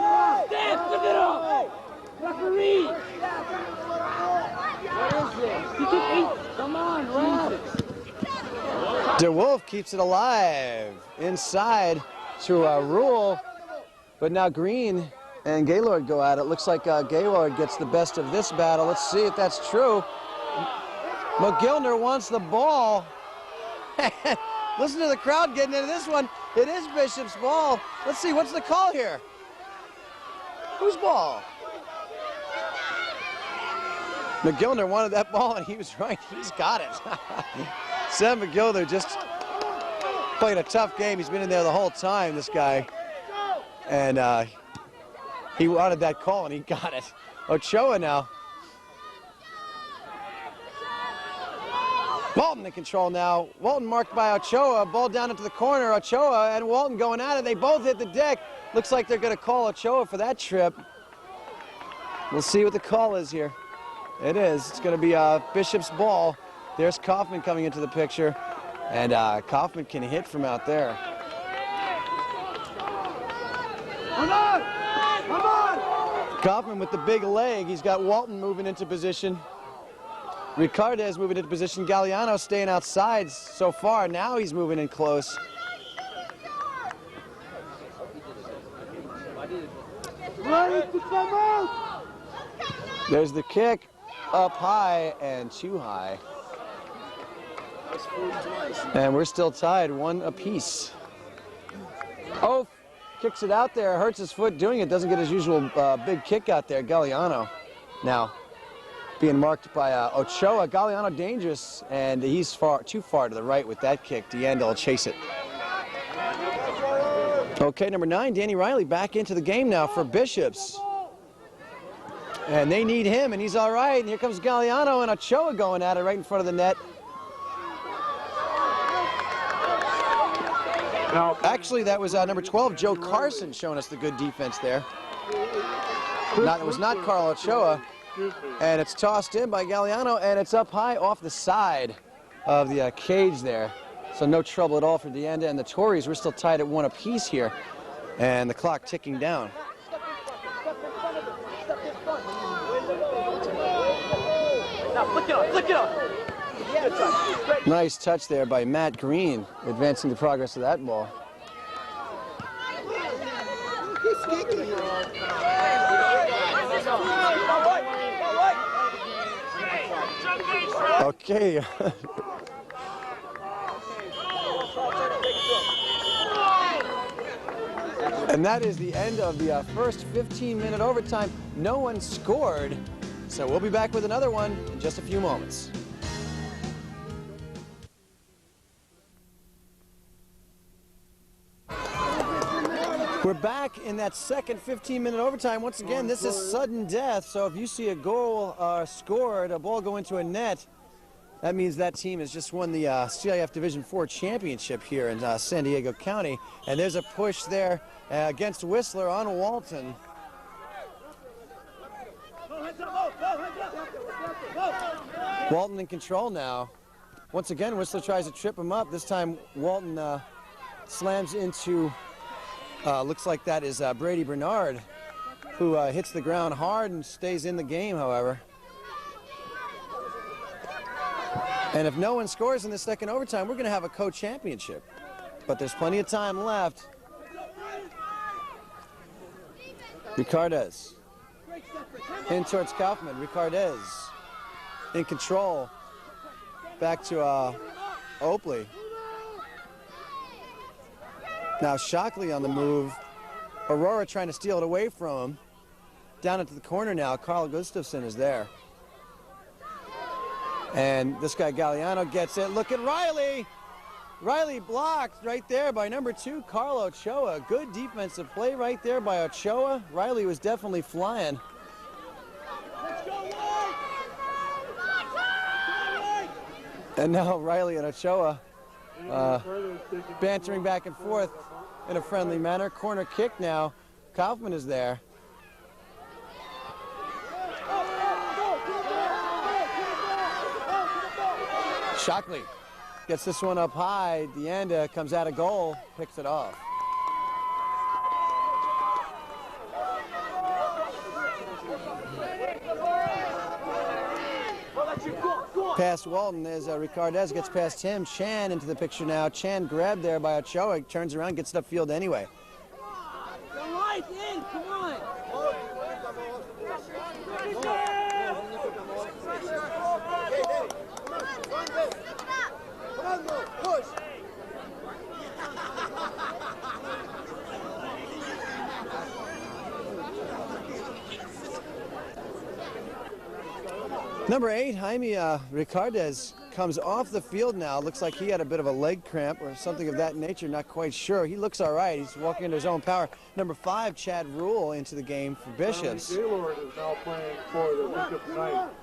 Steph, lift it up! Referee! What is this? He took 8. Come on, run! DeWolf keeps it alive inside to Rule, but now Green and Gaylord go at it. Looks like Gaylord gets the best of this battle. Let's see if that's true. McGillner wants the ball. Listen to the crowd getting into this one. It is Bishop's ball. Let's see, what's the call here? Whose ball? McGillner wanted that ball, and he was right. He's got it. Sam McGillner just played a tough game. He's been in there the whole time, this guy. And he wanted that call, and he got it. Ochoa now. Walton in control now. Walton marked by Ochoa. Ball down into the corner. Ochoa and Walton going at it. They both hit the deck. Looks like they're going to call Ochoa for that trip. We'll see what the call is here. It is. It's going to be Bishop's ball. There's Kaufman coming into the picture. And Kaufman can hit from out there. Come on! Come on! Kaufman with the big leg. He's got Walton moving into position. Ricardez moving into position. Galliano staying outside so far. Now he's moving in close. Ready to come out! There's the kick. Up high and too high. And we're still tied, 1 apiece. Oaf kicks it out there. Hurts his foot doing it. Doesn't get his usual big kick out there. Galliano now being marked by Ochoa. Galliano dangerous, and he's too far to the right with that kick. DeAnda will chase it. Okay, number 9, Danny Riley back into the game now for Bishops. And they need him, and he's all right. And here comes Galliano and Ochoa going at it right in front of the net. Actually, that was number 12, Joe Carson, showing us the good defense there. It was not Carl Ochoa. And it's tossed in by Galliano, and it's up high off the side of the cage there. So no trouble at all for DeAnda and the Tories. We're still tied at 1 apiece here, and the clock ticking down. Flick it up. Nice touch there by Matt Green, advancing the progress of that ball. Okay. And that is the end of the first 15-minute overtime. No one scored, so we'll be back with another one in just a few moments. We're back in that second 15-minute overtime. Once again, this is sudden death, so if you see a goal scored, a ball go into a net, that means that team has just won the CIF Division IV championship here in San Diego County. And there's a push there against Whistler on Walton. Walton in control now. Once again, Whistler tries to trip him up. This time, Walton slams into, looks like that is Brady Bernard, who hits the ground hard and stays in the game, however. And if no one scores in the second overtime, we're going to have a co-championship. But there's plenty of time left. Ricardez in towards Kaufman. Ricardez in control. Back to Oakley. Now Shockley on the move. Aurora trying to steal it away from him. Down into the corner now. Carl Gustafson is there. And this guy Galliano gets it. Look at Riley. Riley blocked right there by number 2, Carl Ochoa. Good defensive play right there by Ochoa. Riley was definitely flying. And now Riley and Ochoa bantering back and forth in a friendly manner. Corner kick now. Kaufman is there. Shockley gets this one up high. Deanda comes out of goal, picks it off. Past Walton as Ricardez gets past him. Chan into the picture now. Chan grabbed there by Ochoa, turns around, gets it upfield anyway. The light in, come on. Number 8, Jaime Ricardez comes off the field now. Looks like he had a bit of a leg cramp or something of that nature, not quite sure. He looks all right. He's walking into his own power. Number 5, Chad Rule into the game for Bishops. Gaylord is now playing for the Bishop Knights.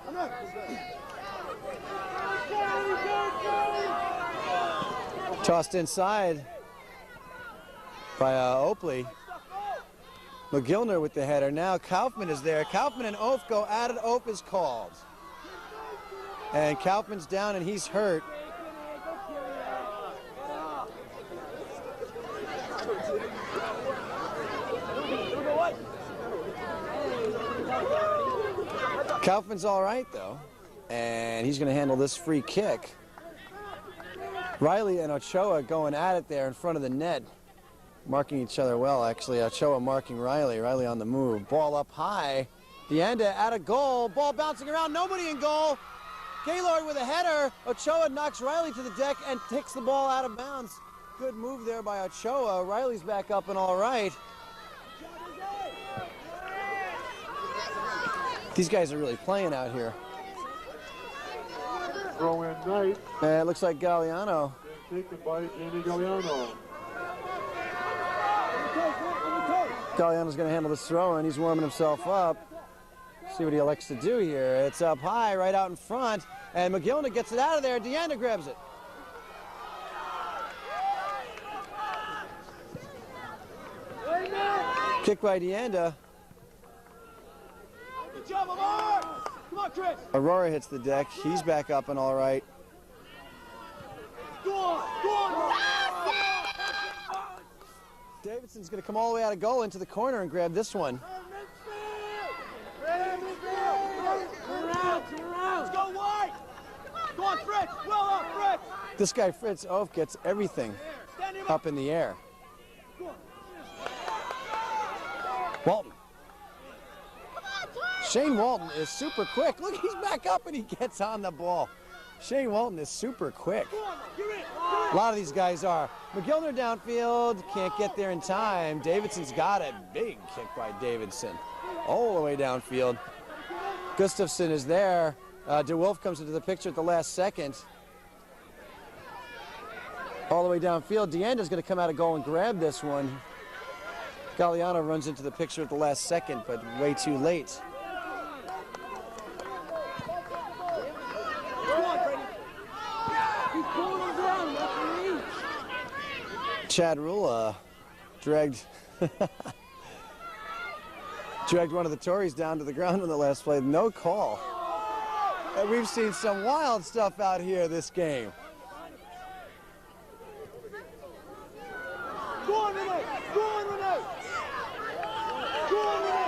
Tossed inside by Oakley. McGillner with the header. Now Kaufman is there. Kaufman and Oaf go at it. Oaf is called. And Kaufman's down and he's hurt. Kaufman's all right though. And he's going to handle this free kick. Riley and Ochoa going at it there in front of the net. Marking each other well, actually. Ochoa marking Riley. Riley on the move. Ball up high. Deanda at a goal. Ball bouncing around. Nobody in goal. Gaylord with a header. Ochoa knocks Riley to the deck and takes the ball out of bounds. Good move there by Ochoa. Riley's back up and all right. These guys are really playing out here. Throw in Knight. And it looks like Galliano. Taken by Jamie Galliano. Galliano's going to handle this throw, and he's warming himself up. See what he elects to do here. It's up high, right out in front, and McGillner gets it out of there. Deanda grabs it. Kick by Deanda. Good job, Aurora. Come on, Chris. Aurora hits the deck. He's back up and all right. Go on. Davidson's going to come all the way out of goal into the corner and grab this one. Let's go wide. Go on, Fritz. Well up, Fritz. This guy, Fritz Oaf, gets everything up in the air. Walton. Shane Walton is super quick. Look, he's back up and he gets on the ball. Shane Walton is super quick. A lot of these guys are. McGillner downfield, can't get there in time. Davidson's got it. Big kick by Davidson. All the way downfield. Gustafson is there. DeWolf comes into the picture at the last second. All the way downfield. Deanda's going to come out of goal and grab this one. Galliano runs into the picture at the last second, but way too late. Chad Rula dragged one of the Tories down to the ground in the last play. No call. And we've seen some wild stuff out here this game.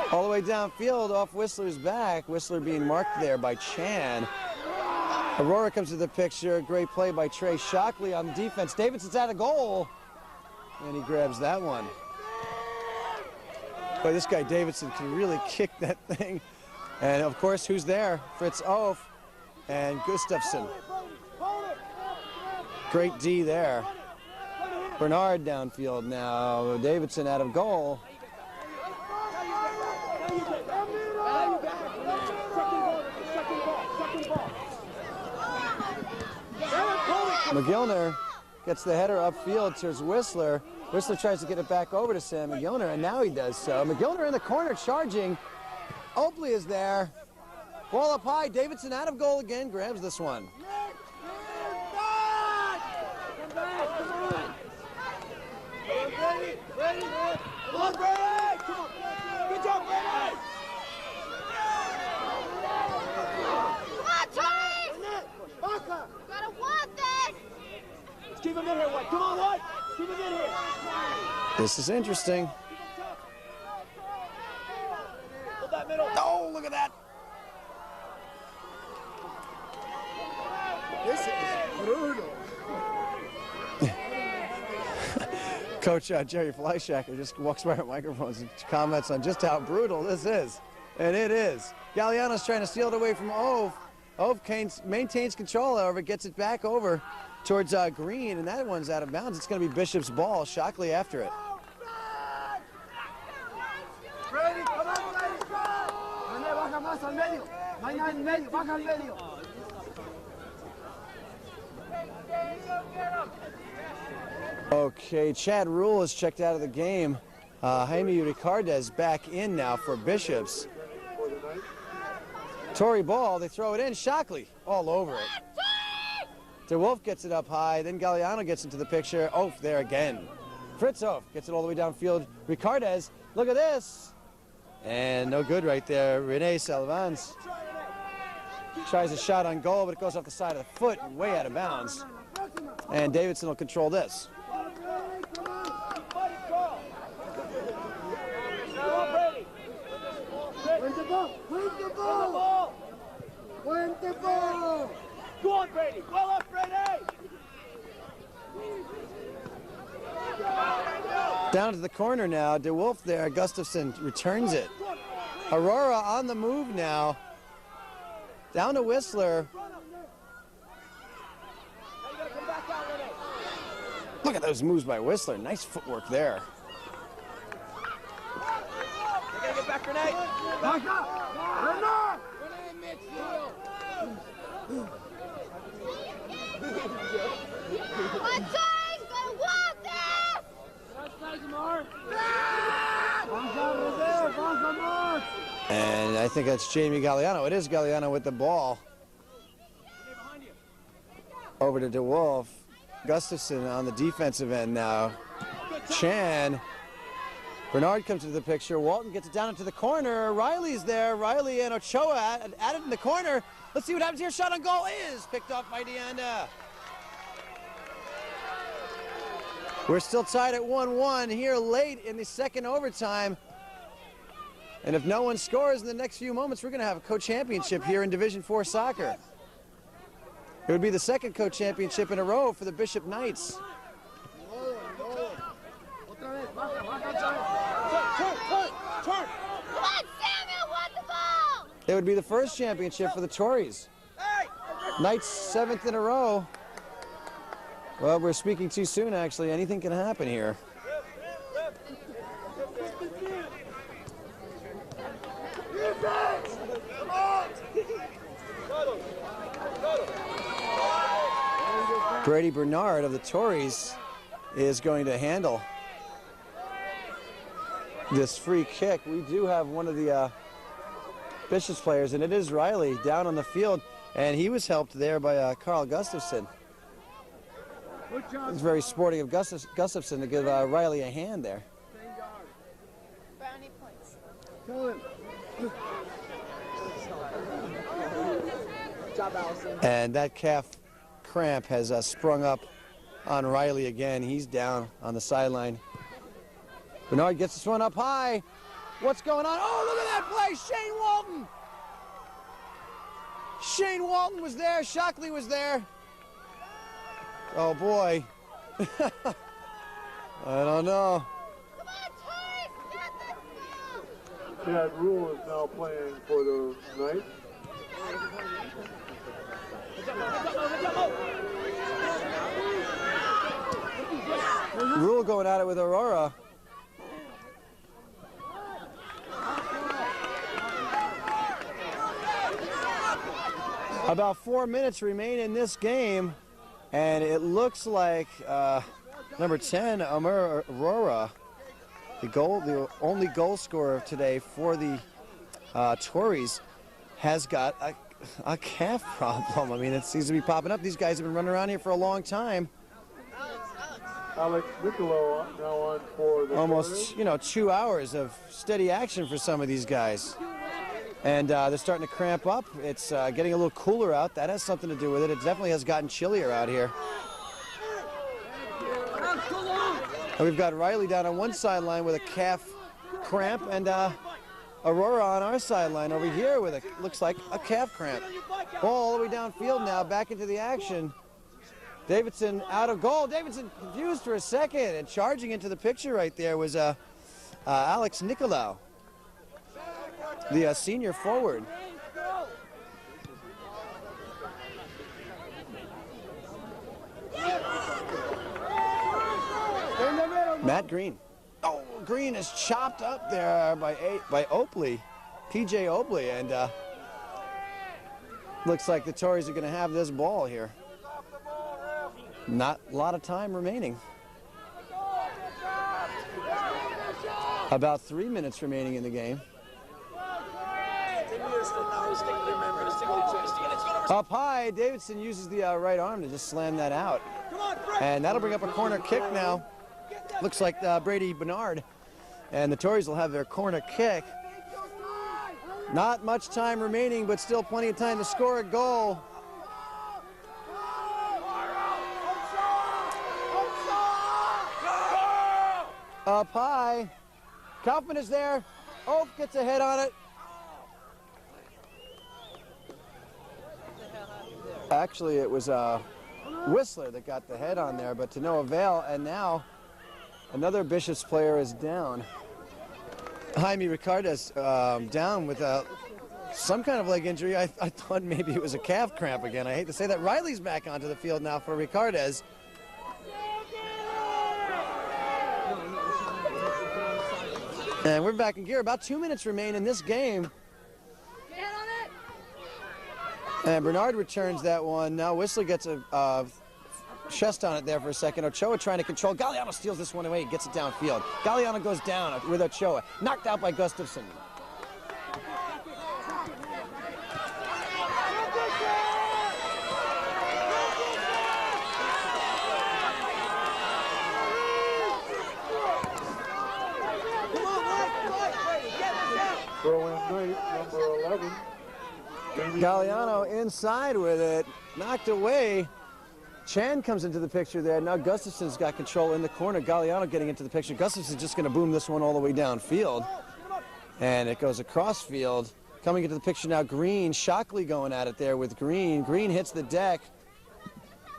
All the way downfield off Whistler's back. Whistler being marked there by Chan. Aurora comes to the picture. Great play by Trey Shockley on the defense. Davidson's out of goal. And he grabs that one. Boy, this guy Davidson can really kick that thing. And of course, who's there? Fritz Oaf and Gustafsson. Great D there. Bernard downfield now. Davidson out of goal. McGillner gets the header upfield towards Whistler. Whistler tries to get it back over to Sam McGillner, and now he does so. McGillner in the corner charging. Oakley is there. Ball up high. Davidson out of goal again. Grabs this one. Keep him in here, White. Come on, White. Keep him in here. This is interesting. Hold that middle. Oh, look at that. This is brutal. Coach Jerry Fleischacker just walks by our microphones and comments on just how brutal this is. And it is. Galliano's trying to steal it away from Ove. Ove maintains control, however, gets it back over towards Green, and that one's out of bounds. It's going to be Bishop's ball. Shockley after it. Brady, come on, Brady. Baja más al medio. Baja al medio, baja al medio. Okay, Chad Rule is checked out of the game. Jaime Ricardez back in now for Bishops. Tory ball, they throw it in. Shockley all over it. DeWolf gets it up high, then Galliano gets into the picture. Oaf there again. Fritz Oaf gets it all the way downfield. Ricardez, look at this. And no good right there. Rene Salvans tries a shot on goal, but it goes off the side of the foot and way out of bounds. And Davidson will control this. Win the ball. Win the ball. Win the ball. Go on, Brady. Well up, Brady. Down to the corner now. DeWolf there. Gustafsson returns it. Aurora on the move now. Down to Whistler. Look at those moves by Whistler. Nice footwork there. They gotta get back, Renee. Back up. Renee. And I think that's Jamie Galliano. It is Galliano with the ball. Over to DeWolf. Gustafsson on the defensive end now. Chan. Bernard comes into the picture. Walton gets it down into the corner. Riley's there. Riley and Ochoa added in the corner. Let's see what happens here. Shot on goal is picked off by Deanda. We're still tied at 1-1 here late in the second overtime. And if no one scores in the next few moments, we're going to have a co-championship here in Division 4 soccer. It would be the second co-championship in a row for the Bishop Knights. It would be the first championship for the Tories. Knights 7th in a row. Well, we're speaking too soon, actually. Anything can happen here. Brady Bernard of the Tories is going to handle. this free kick. We do have one of the Bishop's players, and it is Riley down on the field, and he was helped there by Carl Gustafson. It's very sporting of Gustafson to give Riley a hand there. Brownie points. Tell him. Good job, Allison. And that calf cramp has sprung up on Riley again. He's down on the sideline. Bernard gets this one up high. What's going on? Oh, look at that play, Shane Walton. Shane Walton was there, Shockley was there. Oh boy. I don't know. Come on, Torres! Get this ball! Chad Rule is now playing for the Knights. Rule going at it with Aurora. About 4 minutes remain in this game, and it looks like number 10, Amir Aurora, the only goal scorer today for the Torres, has got a calf problem. I mean, it seems to be popping up. These guys have been running around here for a long time. Alex Niccolo now on for the Almost, 2 hours of steady action for some of these guys. And they're starting to cramp up. It's getting a little cooler out. That has something to do with it. It definitely has gotten chillier out here. And we've got Riley down on one sideline with a calf cramp, and Aurora on our sideline over here with looks like a calf cramp. Ball all the way downfield now, back into the action. Davidson out of goal. Davidson confused for a second, and charging into the picture right there was Alex Nicolau, the senior forward. Matt Green. Oh, Green is chopped up there by Oakley, PJ Oakley, and looks like the Tories are going to have this ball here. Not a lot of time remaining. About 3 minutes remaining in the game. Up high, Davidson uses the right arm to just slam that out. And that'll bring up a corner kick now. Looks like Brady Bernard. And the Tories will have their corner kick. Not much time remaining, but still plenty of time to score a goal. Up high. Kaufman is there. Oath gets a head on it. Actually, it was Whistler that got the head on there, but to no avail. And now another Bishop's player is down. Jaime Ricardes down with some kind of leg injury. I thought maybe it was a calf cramp again. I hate to say that. Riley's back onto the field now for Ricardes. And we're back in gear. About 2 minutes remain in this game. And Bernard returns that one. Now Whistler gets a chest on it there for a second. Ochoa trying to control. Galliano steals this one away. He gets it downfield. Galliano goes down with Ochoa. Knocked out by Gustafson. Throw in Knight, number 11. Galliano inside with it. Knocked away. Chan comes into the picture there. Now Gustafson's got control in the corner. Galliano getting into the picture. Gustafson's just going to boom this one all the way downfield. And it goes across field. Coming into the picture now, Green. Shockley going at it there with Green. Green hits the deck.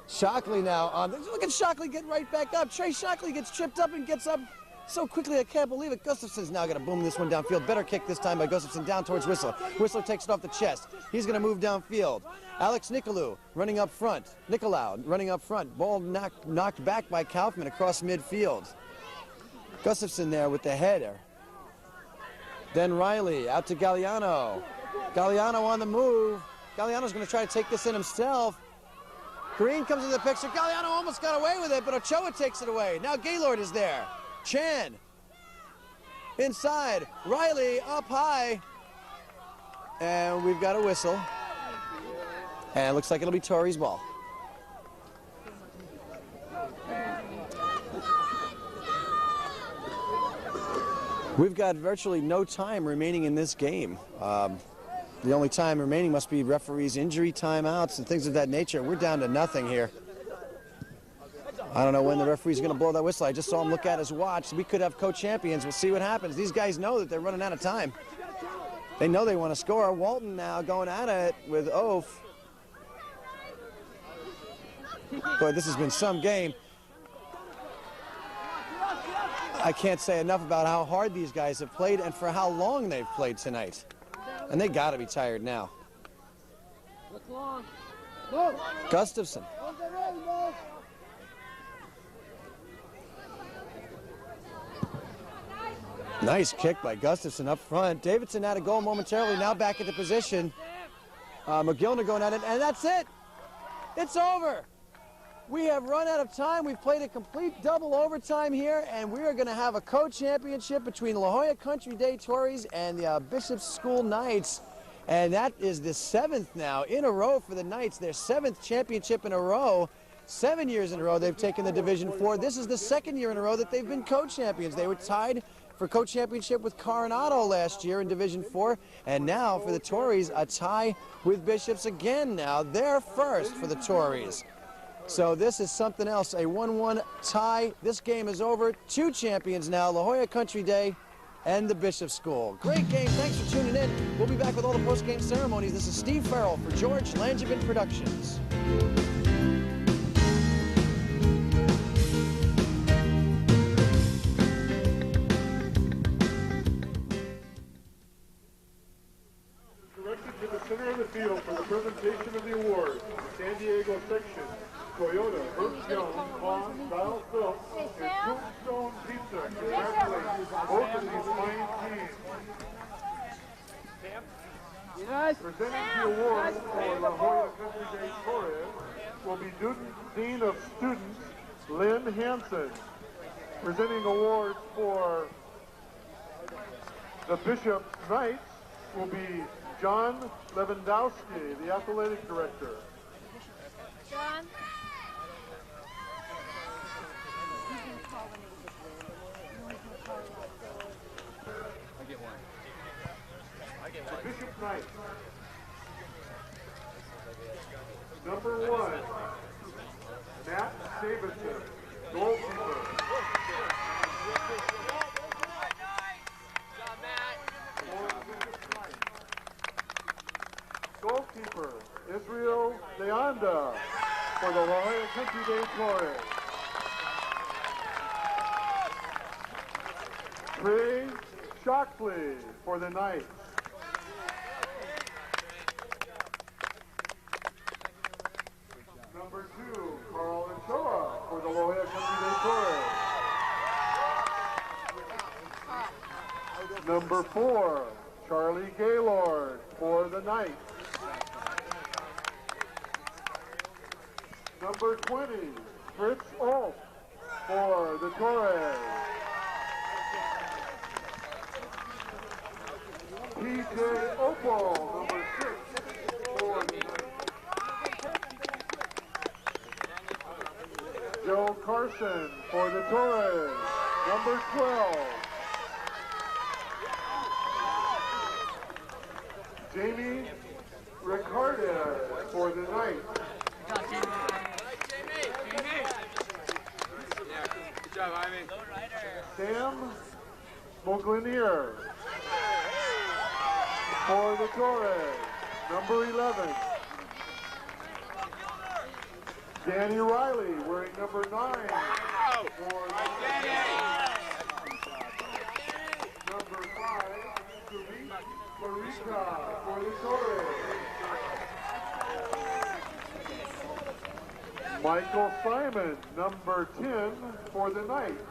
Shockley now on. Look at Shockley get right back up. Trey Shockley gets tripped up and gets up so quickly, I can't believe it. Gustafson's now going to boom this one downfield. Better kick this time by Gustafson down towards Whistler. Whistler takes it off the chest. He's going to move downfield. Alex Nicolau running up front. Nicolau running up front. Ball knocked back by Kaufman across midfield. Gustafson there with the header. Then Riley out to Galliano. Galliano on the move. Galliano's going to try to take this in himself. Green comes into the picture. Galliano almost got away with it, but Ochoa takes it away. Now Gaylord is there. Chan. inside. Riley up high. And we've got a whistle. And it looks like it'll be Torres' ball. We've got virtually no time remaining in this game. The only time remaining must be referees' injury timeouts and things of that nature. We're down to nothing here. I don't know when the referee's going to blow that whistle. I just saw him look at his watch. We could have co-champions. We'll see what happens. These guys know that they're running out of time. They know they want to score. Walton now going at it with Oaf. Boy, this has been some game. I can't say enough about how hard these guys have played and for how long they've played tonight. And they got to be tired now. Gustafson. Nice kick by Gustafson up front. Davidson had a goal momentarily, now back into position. McGillner going at it, and that's it. It's over. We have run out of time. We've played a complete double overtime here, and we are going to have a co-championship between La Jolla Country Day Torres and the Bishop School Knights. And that is the 7th now in a row for the Knights. Their 7th championship in a row. 7 years in a row they've taken the Division IV. This is the 2nd year in a row that they've been co-champions. They were tied for co-championship with Coronado last year in Division IV. And now for the Tories, a tie with Bishops again now. They're first for the Tories. So this is something else, a 1-1 tie. This game is over. 2 champions now, La Jolla Country Day and the Bishop School. Great game. Thanks for tuning in. We'll be back with all the post-game ceremonies. This is Steve Farrell for George Langevin Productions. Directed to the center of the field for the presentation of the awards, the San Diego section. Toyota, Herbst Young, Vaughn, Dial Phillips, and Tombstone Pizza congratulate both of these fine teams. Presenting the award for La Jolla Country Day Torres will be Dean of Students Lynn Hansen. Presenting awards for the Bishop Knights will be John Lewandowski, the athletic director. John? The Bishop Knights. Number 1, Matt Davidson, goalkeeper. Goalkeeper, Israel Leanda for the La Jolla Country Day Torres. Trey Shockley for the Knights. Number 2, Carl Ochoa for the La Jolla Country Day Torres. Number 4, Charlie Gaylord for the Knights. Number 20, Fritz Olf for the Torres. PJ Opal, number 6 for the Knights. Joe Carson for the Torres, number 12. Jamie Ricardo for the Knights. Good job, Ivy. Sam Moglinier for the Torres, number 11. Danny Riley wearing number 9 for the number 5, Sweet Marika for the Torres. Michael Simon, number 10 for the Knights.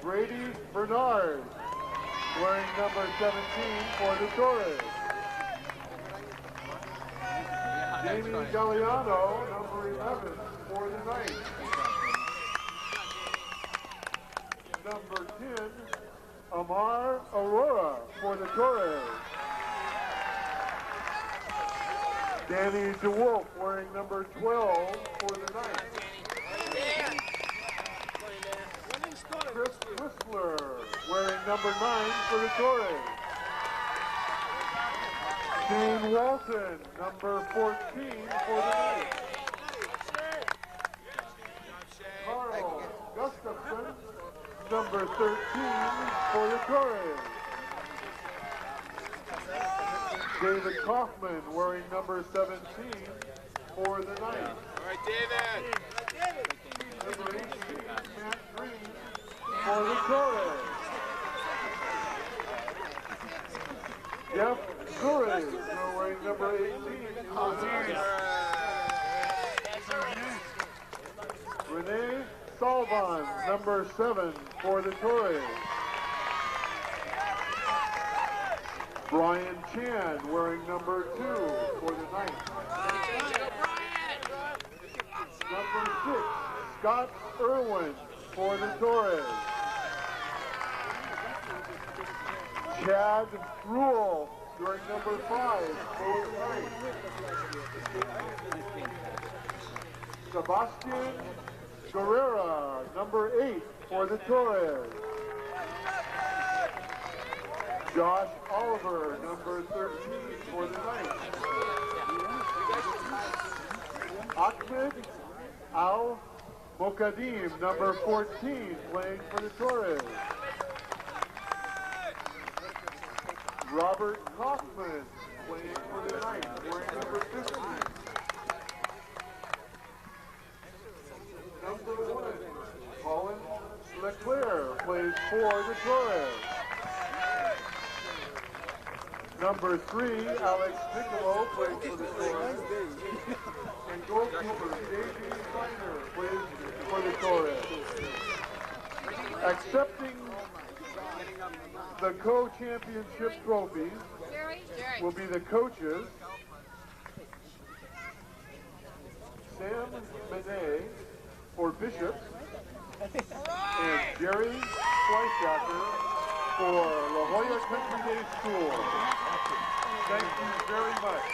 Brady Bernard, wearing number 17 for the Torres. Jamie Galliano, number 11 for the Knights. number 10, Amar Aurora for the Torres. Danny DeWolf wearing number 12 for the Knights. Chris Whistler wearing number 9 for the Torres. Shane Walton, number 14 for the Knights. Carl Gustafson, number 13 for the Torres. David Kaufman wearing number 17 for the Knights. All right, David. Number 18, Matt Green for the Torres. Jeff Torres wearing number 18 for the Knights. Renee Salvan, number 7 for the Torres. Brian Chan wearing number 2 for the Knights. Number 6, Scott Irwin for the Torres. Chad Rule wearing number 5 for the Knights. Sebastian Guerrera, number 8 for the Torres. Josh Oliver, number 13 for the Knights. Ahmed Al Mokadim, number 14, playing for the Torres. Robert Kaufman, playing for the Knights, wearing number 15. Number 1, Colin Leclerc, plays for the Torres. Number 3, Alex Piccolo, plays for the Torres. And goalkeeper, J.J. Steiner, plays for the Torres. Accepting the co-championship trophies will be the coaches, Sam Benet for Bishop, and Jerry Fleischacker for La Jolla Country Day School. Thank you very much.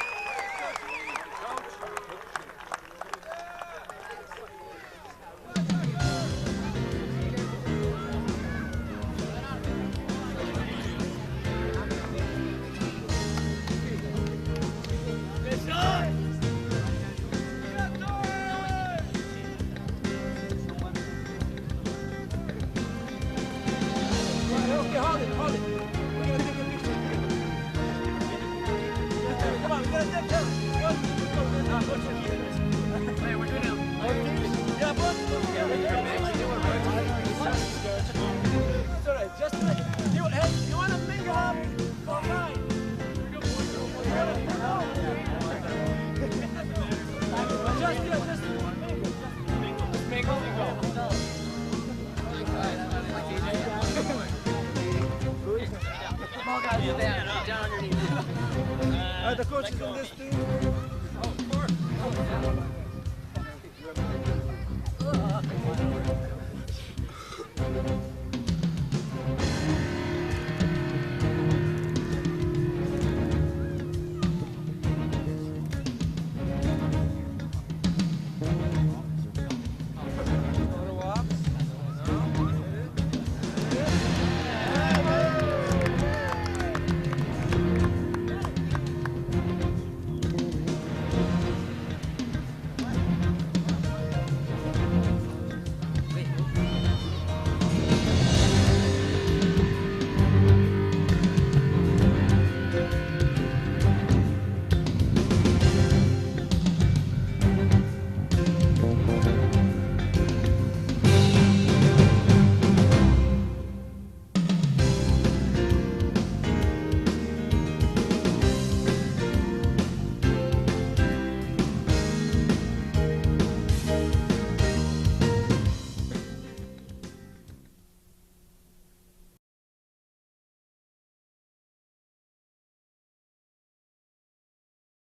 Are the coaches in this too? Oh, of course.